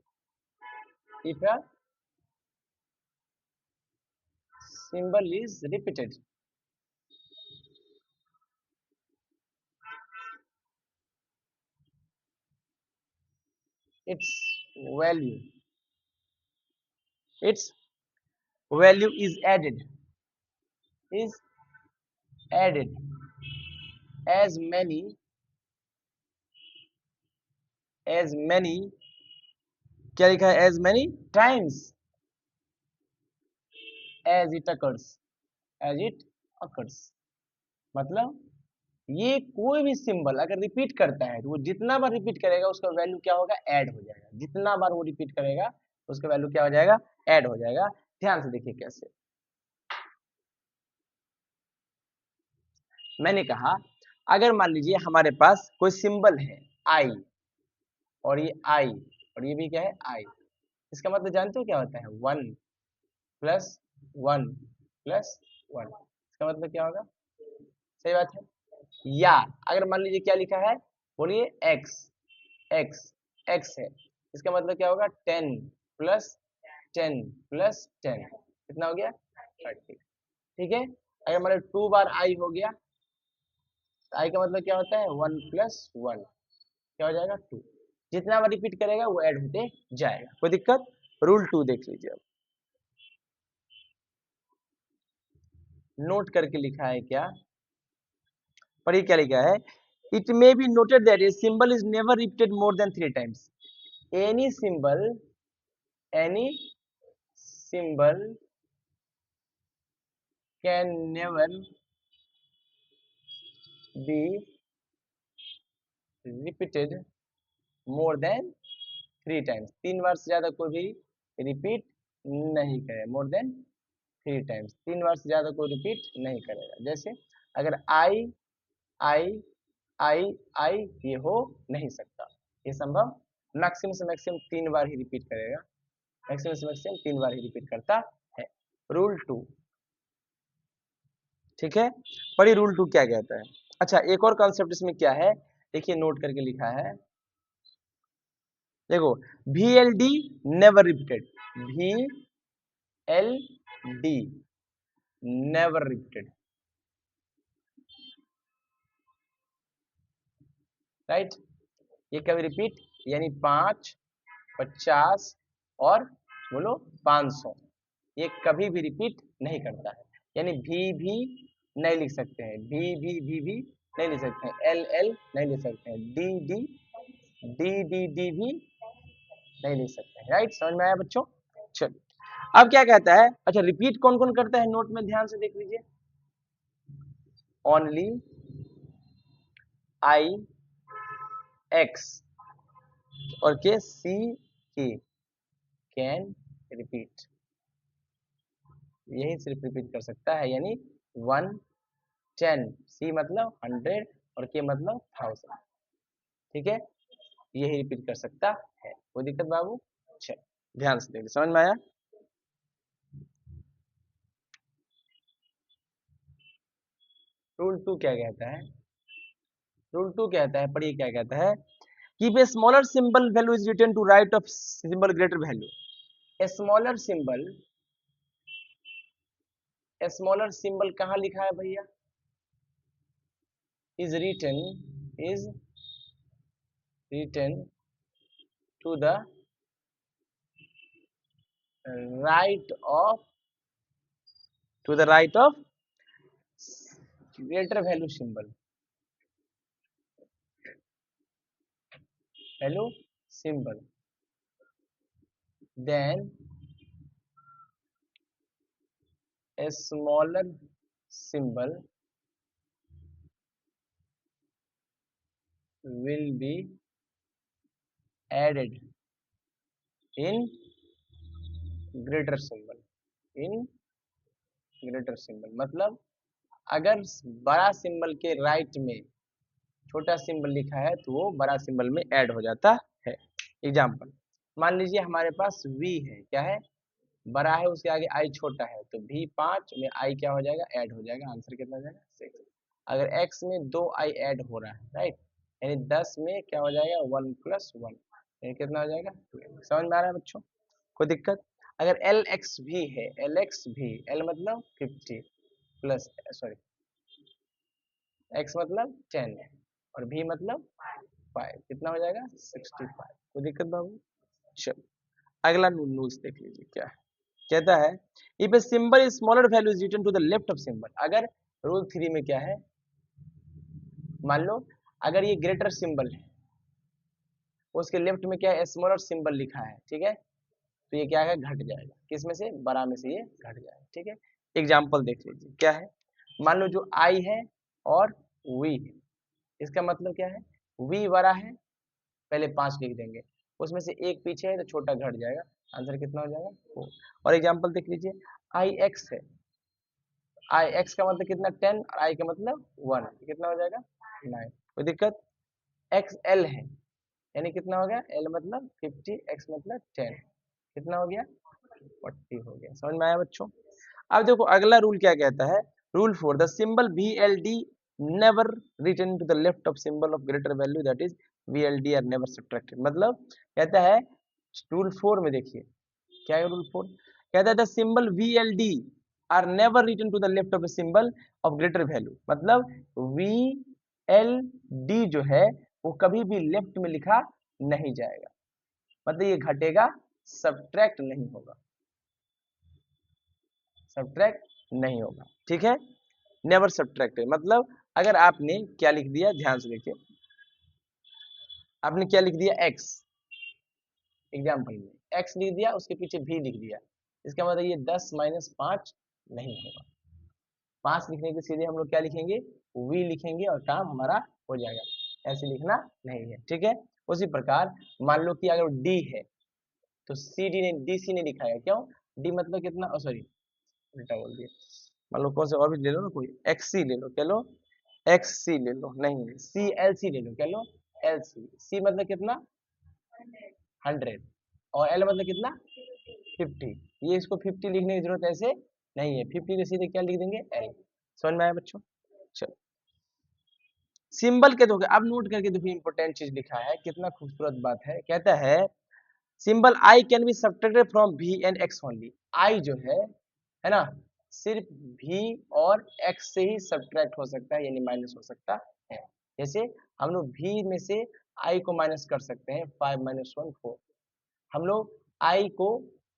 if a symbol is repeated its value, its value is added as many, क्या लिखा है, as many times as it occurs, as it occurs, मतलब ये कोई भी सिंबल अगर रिपीट करता है तो वो जितना बार रिपीट करेगा उसका वैल्यू क्या होगा, ऐड हो जाएगा, जितना बार वो रिपीट करेगा उसका वैल्यू क्या हो जाएगा, ऐड हो जाएगा, ध्यान से देखिए कैसे, मैंने कहा अगर मान लीजिए हमारे पास कोई सिंबल है आई, और ये आई, और ये भी क्या है आई, इसका मतलब जानते हो क्या होता है, one plus one plus one, इसका मतलब क्या होगा, सही बात है, या अगर मान लीजिए क्या लिखा है, बोलिए एक्स, एक्स एक्स है, इसका मतलब क्या होगा, ten plus ten plus ten, कितना हो गया, 30, ठीक है, अगर मान लो 2 बार आई हो गया, तो आई का मतलब क्या होता है, वन प्लस वन, क्या हो जाएगा, टू, जितना बार रिपीट करेगा वो ऐड होते जाएगा, कोई दिक्कत, रूल टू देख लीजिए अब, नोट करके लिखा है क्या, पर ये क्या लिखा है, it may be noted that A symbol is never repeated more than 3 times, any symbol, any symbol can never be repeated more than 3 times, 3 बार से ज्यादा कोई भी रिपीट नहीं करे, मोर देन 3 टाइम्स, 3 बार से ज्यादा कोई रिपीट नहीं करेगा, जैसे अगर आई आई आई आई, ये हो नहीं सकता, ये संभव, मैक्सिमम से मैक्सिमम 3 बार ही रिपीट करेगा, मैक्सिमम से मैक्सिमम 3 बार ही रिपीट करता है, रूल टू, ठीक है, पढ़िए रूल टू क्या कहता है, अच्छा एक और कॉन्सेप्ट इसमें क्या है, देखिए नोट करके लिखा है, देखो V L D never repeated, V L D never repeated, right, ये कभी रिपीट, यानी 5, 50 और बोलो 500, ये कभी भी रिपीट नहीं करता है, यानी भी नहीं लिख सकते हैं, भी नहीं लिख सकते हैं, एल नहीं लिख सकते हैं, डी भी नहीं लिख सकते हैं, राइट, समझ में आया बच्चों, चलो अब क्या कहता है, अच्छा रिपीट कौन कौन करता है, नोट में ध्यान से देख लीजिए, ओनली आई एक्स और के सी के कैन रिपीट, यही सिर्फ रिपीट कर सकता है, यानी 1, 10, सी मतलब 100 और के मतलब 1000, ठीक है, यही रिपीट कर सकता है, कोई दिक्कत बाबू, चल ध्यान से देखिए, समझ में आया, रूल टू क्या कहता है, रूल 2 कहता है, पढ़िए क्या कहता है, keep a smaller symbol value is written to right of symbol greater value. A smaller symbol कहाँ लिखा है भैया, is written to the right of greater value symbol then a smaller symbol will be added in greater symbol मतलब अगर बड़ा सिंबल के राइट में छोटा सिंबल लिखा है तो वो बड़ा सिंबल में ऐड हो जाता है। एग्जाम्पल, मान लीजिए हमारे पास v है, क्या है, बड़ा है, उसके आगे i छोटा है, तो v5 में i क्या हो जाएगा, ऐड हो जाएगा, आंसर कितना हो जाएगा 6। अगर x में 2i ऐड हो रहा है, राइट, यानी 10 में क्या हो जाएगा 1 + 1, यानी कितना हो जाएगा 2। समझ में आ रहा है बच्चों, कोई दिक्कत? अगर lx भी है, l मतलब 50 प्लस सॉरी x मतलब 10 है और v मतलब 5, कितना हो जाएगा 65। कोई दिक्कत बाबू? चलो अगला रूल्स देख लीजिए क्या है, कहता है if a symbol is smaller value is written to the left of symbol. अगर रूल 3 में क्या है, मान लो अगर ये ग्रेटर सिंबल है, उसके लेफ्ट में क्या है, स्मॉलर सिंबल लिखा है, ठीक है, तो ये क्या है, घट जाएगा, किस में से, बड़ा में से ये घट जाएगा, ठीक है। एग्जाम्पल देख लीजिए क्या है, मान लो जो i है और v है, इसका मतलब क्या है, v बड़ा है, पहले 5 लिख देंगे, उसमें से एक पीछे है तो छोटा घट जाएगा, आंसर कितना हो जाएगा 4। और एग्जाम्पल देख लीजिए, ix है, ix का मतलब कितना 10 और i का मतलब 1, कितना हो जाएगा 9। कोई दिक्कत? xl है, यानी कितना हो गया, l मतलब 50, x मतलब 10, कितना हो गया 40 हो गया। समझ में आया बच्चों? अब देखो अगला रूल क्या कहता है, rule 4, the symbol VLD never written to the left of symbol of greater value, that is VLD are never subtracted. मतलब कहता है रूल 4 में देखिए क्या है, रूल 4 कहता है the symbol VLD are never written to the left of a symbol of greater value। मतलब VLD जो है वो कभी भी लेफ्ट में लिखा नहीं जाएगा, मतलब ये घटेगा, सब्ट्रैक्ट नहीं होगा, ठीक है, नेवर सब्ट्रैक्टेड। मतलब अगर आपने क्या लिख दिया, ध्यान से देखिए, आपने क्या लिख दिया x, एग्जाम्पल में x लिख दिया, उसके पीछे v लिख दिया, इसका मतलब ये 10 - 5 नहीं होगा, 5 लिखने के सीधे हम लोग क्या लिखेंगे, v लिखेंगे और काम हमारा हो जाएगा, ऐसे लिखना नहीं है, ठीक है। उसी प्रकार मान लो कि अगर d है तो DC ने लिखा है, क्यों, d मतलब कितना, सॉरी उल्टा बोल दिया, मान लो कौन से और भी ले लो ना, कोई XC ले लो, क्या लो, XC ले लो, नहीं CLC ले लो, क्या लो LC, C मतलब कितना 100 और L मतलब कितना 50, ये इसको 50 लिखने की जरूरत ऐसे नहीं है, 50 के सीधे क्या लिख देंगे L। समझ में आया बच्चों? चलो सिंबल के दोगे, अब नोट करके देखो इंपॉर्टेंट चीज लिखा है, कितना खूबसूरत बात है, कहता है symbol I can be subtracted from V and X only. I जो है ना, सिर्फ V और X से ही सब्ट्रैक्ट हो सकता है, यानी माइनस हो सकता है। जैसे हम लोग V में से I को माइनस कर सकते हैं, 5 - 1 4, हम लोग I को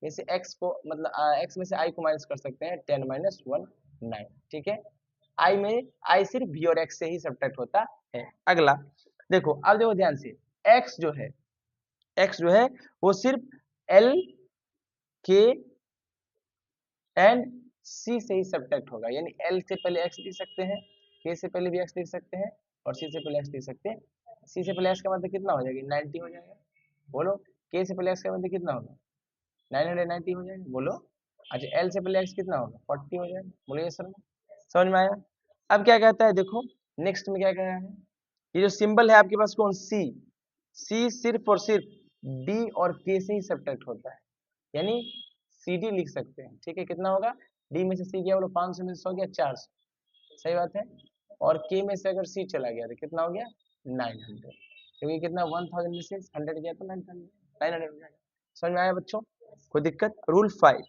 में से X को मतलब X में से I को माइनस कर सकते हैं, 10 - 1 9, ठीक है। I सिर्फ V और X से ही सब्ट्रैक्ट होता है। अगला देखो, अब देखो ध्यान से, X जो है वो सिर्फ L K एंड C से ही सब्ट्रैक्ट होगा, यानी L से पहले X लिख सकते हैं, K से पहले भी X लिख सकते हैं और C से पहले X लिख सकते हैं। C से पहले X का मतलब कितना हो जाएगा 90 हो जाएगा, बोलो। K से पहले X का मतलब कितना होगा 990 हो जाएगा, बोलो। अच्छा L से पहले X कितना होगा 40 हो जाएगा, बोलो ये सर, समझ में आया? अब क्या कहता है देखो, नेक्स्ट में क्या कह रहा है, ये जो सिंबल है आपके पास कौन, C सिर्फ और सिर्फ D और K से ही सब्ट्रैक्ट होता है, यानी CD लिख सकते हैं, ठीक है, कितना होगा, D में से C गया बोलो 500 में से 100 गया 400, सही बात है। और k में से अगर c चला गया तो कितना हो गया 900, क्योंकि कितना 1000 में से 100 गया तो 900 हो जाएगा। समझ में आया बच्चों? कोई दिक्कत? रूल 5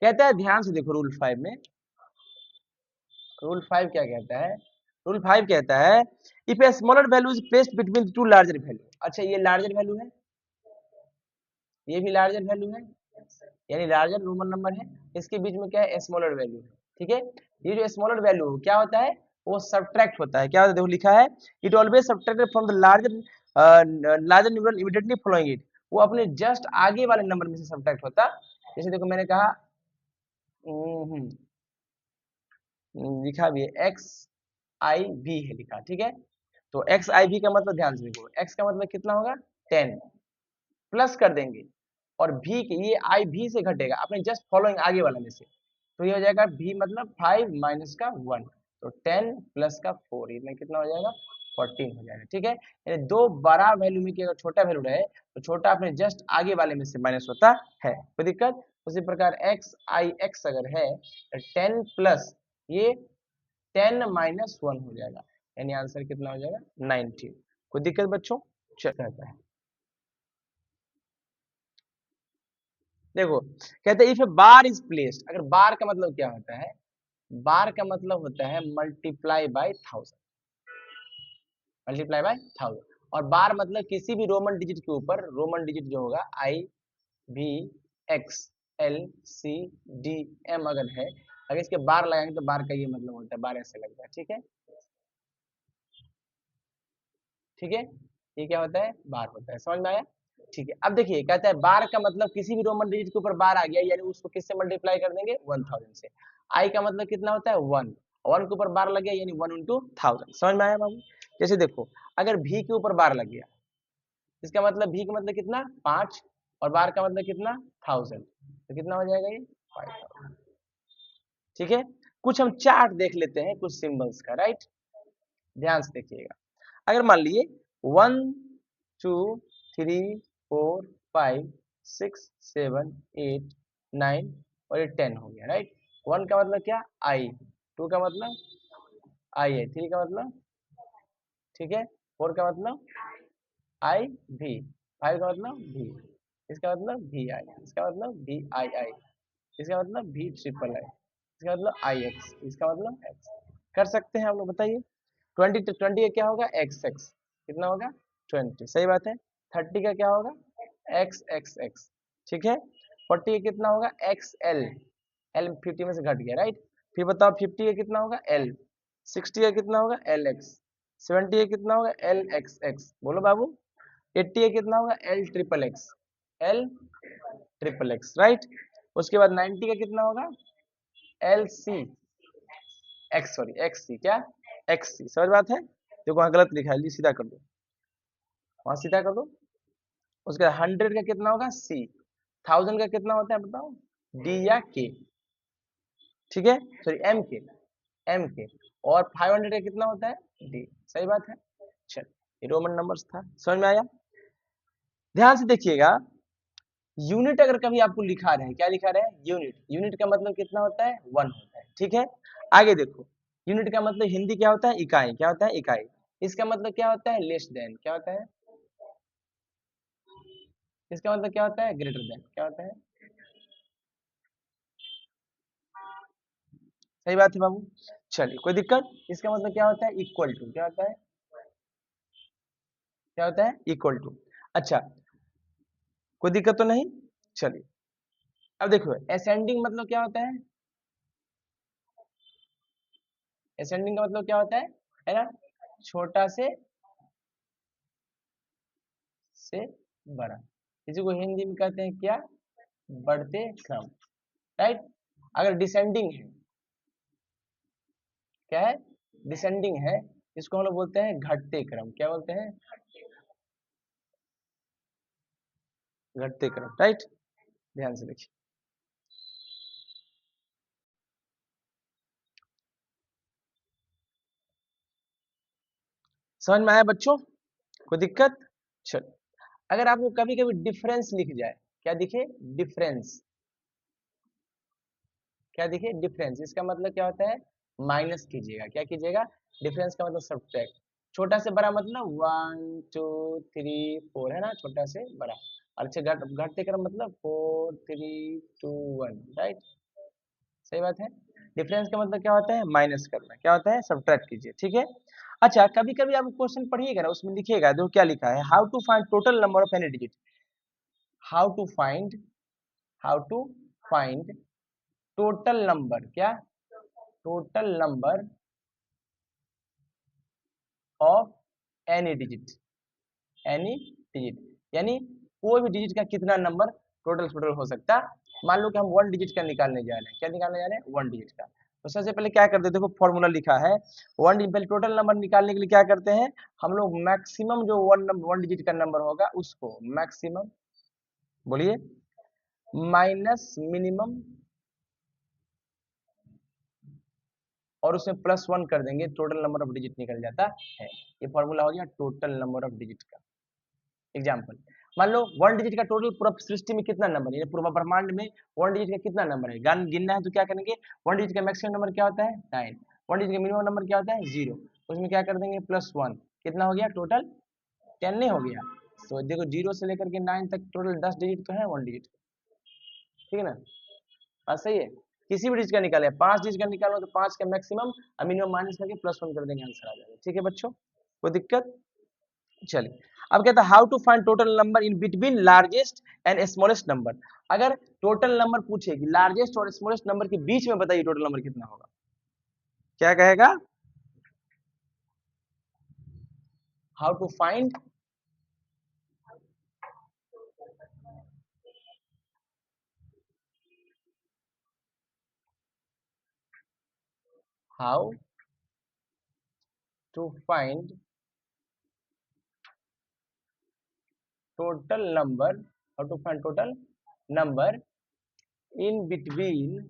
कहता है, ध्यान से देखो रूल 5 में, रूल 5 क्या कहता है? रूल 5 कहता है if a smaller value is placed between two larger value. अच्छा ये लार्जर वैल्यू है, ये भी लार्जर वैल्यू है, यानी लार्जर रोमन नंबर है, इसके बीच में क्या है स्मॉलर वैल्यू है, ठीक है। ये जो स्मॉलर वैल्यू क्या होता है, वो सब्ट्रैक्ट होता है। क्या होता है? देखो लिखा है it always subtracted from the larger larger number immediately following it. वो अपने जस्ट आगे वाले नंबर में से सब्ट्रैक्ट होता। जैसे देखो मैंने कहा लिखा भी है एक्स आई वी है लिखा, ठीक है। तो एक्स आई वी का मतलब ध्यान से देखो, एक्स का मतलब कितना होगा 10, प्लस कर देंगे और भी के ये आई भी से घटेगा अपने जस्ट फॉलोइंग आगे वाला में से, तो ये हो जाएगा भी मतलब 5 माइनस का 1, तो 10 प्लस का 4, ये कितना हो जाएगा 14 हो जाएगा, ठीक है। यानी दो बड़ा वैल्यू में अगर छोटा वैल्यू रहे तो छोटा अपने जस्ट आगे वाले में से माइनस होता है, कोई दिक्कत? उसी प्रकार एक्स आई एक्स अगर है तो 10 प्लस ये 10 माइनस 1 हो जाएगा, यानी आंसर कितना हो जाएगा 19। कोई दिक्कत बच्चों? चल रहता है। देखो कहते हैं if A bar is placed, अगर बार का मतलब क्या होता है? बार का मतलब होता है मल्टीप्लाई बाय 1000, मल्टीप्लाई बाय 1000। और बार मतलब किसी भी रोमन डिजिट के ऊपर, रोमन डिजिट जो होगा आई भी X L C D M अगर है, अगर इसके बार लगाएंगे तो बार का ये मतलब होता है, बार ऐसे लगता है, ठीक है, ठीक है। ये क्या होता है? बार होता है, समझ में आया? ठीक है। अब देखिए कहता है बार का मतलब किसी भी रोमन डिजिट के ऊपर बार आ गया, यानी उसको किससे मल्टीप्लाई कर देंगे 1000 से। आई का मतलब कितना होता है 1, 1 के ऊपर बार लग गया यानी 1 इंटू 1000। समझ में आया बाबू? जैसे देखो अगर भी के ऊपर बार लग गया, इसका मतलब भी का मतलब कितना 5 और बार का मतलब कितना 1000, तो कितना हो जाएगा ये 5000, ठीक है। कुछ हम चार्ट देख लेते हैं कुछ सिंबल्स का, राइट, ध्यान से देखिएगा। अगर मान लिए 1 2 3 4 5 6 7 8 9 और ये 10 हो गया, राइट। 1 का मतलब क्या आई, 2 का मतलब आई है, 3 का मतलब, ठीक है, 4 का मतलब आई भी, 5 का मतलब भी, इसका मतलब भी आई, इसका मतलब भी आई आई, इसका मतलब भी ट्रिपल आई, इसका मतलब आई एक्स, इसका मतलब एक्स। कर सकते हैं आप लोग, बताइए। 20 तो 20 का क्या होगा एक्स एक्स, कितना होगा 20, सही बात है। 30 का क्या होगा एक्स एक्स एक्स, ठीक है। 40 का कितना होगा एक्स एल, एल 50 में से घट गया, राइट। फिर बताओ 50 का कितना होगा एल, 60 का कितना होगा एल एक्स, 70 का कितना होगा एल एक्स एक्स, बोलो बाबू। 80 का कितना होगा L triple X, L triple X, right. उसके बाद 90 का कितना होगा L C X, sorry X C, क्या एक्स सी, समझ बात है। देखो वहां गलत लिखा है, सीधा कर दो, वहां सीधा कर दो। उसके बाद 100 का कितना होगा सी, 1000 का कितना होता है बताओ डी या के, ठीक है, सॉरी एम के, एम के। और 500 का कितना होता है डी, सही बात है। चल ये रोमन नंबर्स था, समझ में आया? ध्यान से देखिएगा, यूनिट अगर कभी आपको लिखा रहे, क्या लिखा रहे यूनिट, यूनिट का मतलब कितना होता है 1 होता है, ठीक है। आगे देखो यूनिट का मतलब हिंदी क्या होता है इकाई, क्या होता है इकाई। इसका मतलब क्या होता है लेस देन, क्या होता है, इसका मतलब क्या होता है ग्रेटर देन, क्या होता है, सही बात है बाबू। चलिए कोई दिक्कत? इसका मतलब क्या होता है इक्वल टू, क्या होता है, क्या होता है इक्वल टू। अच्छा कोई दिक्कत तो नहीं? चलिए अब देखो असेंडिंग मतलब क्या होता है, असेंडिंग का मतलब क्या होता है ना, छोटा से बड़ा, इसी को हिंदी में कहते हैं क्या बढ़ते क्रम, राइट। अगर डिसेंडिंग है, क्या है डिसेंडिंग है, इसको हम लोग बोलते हैं घटते क्रम, क्या बोलते हैं घटते क्रम, राइट। ध्यान से देखिए, समझ में आया बच्चों? कोई दिक्कत? चलो अगर आपको कभी कभी डिफरेंस लिख जाए, क्या दिखे डिफरेंस, क्या दिखे डिफरेंस, इसका मतलब क्या होता है माइनस कीजिएगा, क्या कीजिएगा डिफरेंस का मतलब सब्ट्रैक्ट। छोटा से बड़ा मतलब 1 2 3 4 है ना, छोटा से बड़ा। और अच्छा घटते क्रम मतलब 4 3 2 1, राइट, सही बात है। डिफरेंस का मतलब क्या होता है, माइनस करना, क्या होता है, सब्ट्रैक्ट कीजिए, ठीक है। अच्छा कभी कभी आप क्वेश्चन पढ़िएगा ना, उसमें लिखिएगा, देखो क्या लिखा है, how to find total number of any digit, how to find, how to find total number, क्या, total number of any digit, any digit, यानी कोई भी डिजिट का कितना नंबर टोटल टोटल हो सकता है। मान लो कि हम वन डिजिट का निकालने जा रहे हैं, क्या निकालने जा रहे हैं, वन डिजिट का। तो सबसे पहले क्या करते हैं, देखो फॉर्मूला लिखा है, वन डिजिट, पहले टोटल नंबर निकालने के लिए क्या करते हैं हम लोग, मैक्सिमम जो वन डिजिट का नंबर होगा उसको मैक्सिमम, बोलिए, माइनस मिनिमम, और उसमें प्लस वन कर देंगे, टोटल नंबर ऑफ डिजिट निकल जाता है। ये फॉर्मूला हो गया टोटल नंबर ऑफ डिजिट का। एग्जाम्पल, मान लो वन डिजिट का टोटल पूरा सृष्टि में कितना नंबर है, पूरा ब्रह्मांड में वन डिजिट का कितना नंबर है, गिनना है तो क्या करेंगे, वन डिजिट का मैक्सिमम नंबर क्या होता है 9, वन डिजिट का मिनिमम नंबर क्या होता है 0, उसमें क्या कर देंगे प्लस वन, कितना हो गया टोटल 10 नहीं हो गया। तो देखो 0 से लेकर के 9 तक टोटल 10 डिजिट तो है वन डिजिट, ठीक है ना, हाँ सही है। किसी भी डिजिट का निकाले, 5 डिजिट का निकालो तो 5 का मैक्सिमम और मिनिमम माइनस करके प्लस वन कर देंगे, आंसर आ जाएगा, ठीक है बच्चों, कोई दिक्कत। चलिए अब कहता है how to find total number in between largest and smallest number. अगर टोटल नंबर पूछेगी लार्जेस्ट और स्मॉलेस्ट नंबर के बीच में, बताइए टोटल नंबर कितना होगा, क्या कहेगा, how to find, how to find total number, how to find total number in between,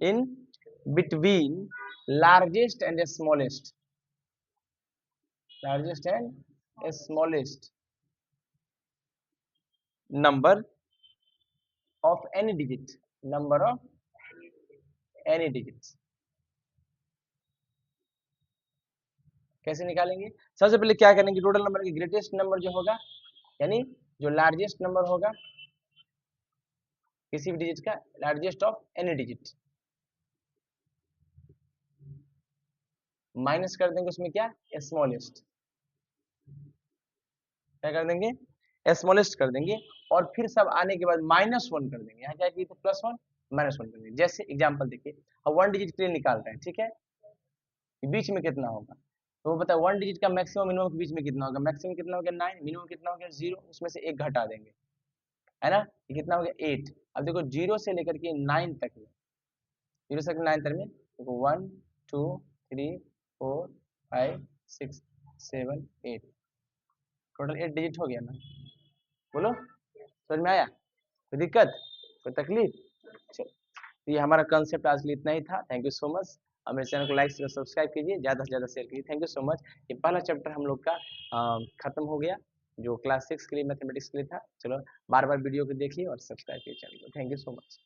in between largest and smallest, largest and smallest number of any digit, number of any digits, कैसे निकालेंगे, सबसे पहले क्या करेंगे, टोटल नंबर के ग्रेटेस्ट नंबर जो होगा, यानी जो लार्जेस्ट नंबर होगा किसी भी डिजिट का, largest of any digit, minus कर देंगे उसमें क्या, स्मॉलेस्ट, क्या कर देंगे, स्मॉलेस्ट कर देंगे, और फिर सब आने के बाद माइनस वन कर देंगे, यहाँ क्या किए थे प्लस वन, माइनस वन कर देंगे। जैसे एग्जाम्पल देखिए, अब वन डिजिट के लिए निकाल रहे हैं, ठीक है, बीच में कितना होगा, तो वो पता है वन डिजिट का मैक्सिमम मिनिमम के बीच में कितना होगा, मैक्सिमम कितना हो गया 9, मिनिमम कितना हो गया 0, उसमें से एक घटा देंगे, है ना, ये कितना हो गया 8। अब देखो 0 से लेकर के 9 तक में, 0 से 9 तक में देखो 1 2 3 4 5 6 7 8, टोटल 8 डिजिट हो गया ना, बोलो समझ में आया, कोई दिक्कत, कोई तकलीफ। चलो, तो ये हमारा कंसेप्ट आज के लिए इतना ही था, थैंक यू सो मच। और मेरे चैनल को लाइक शेयर सब्सक्राइब कीजिए, ज़्यादा से ज़्यादा शेयर कीजिए, थैंक यू सो मच। ये पहला चैप्टर हम लोग का खत्म हो गया, जो क्लास 6 के लिए मैथमेटिक्स के लिए था। चलो बार बार वीडियो को देखिए और सब्सक्राइब कीजिए चैनल को, थैंक यू सो मच।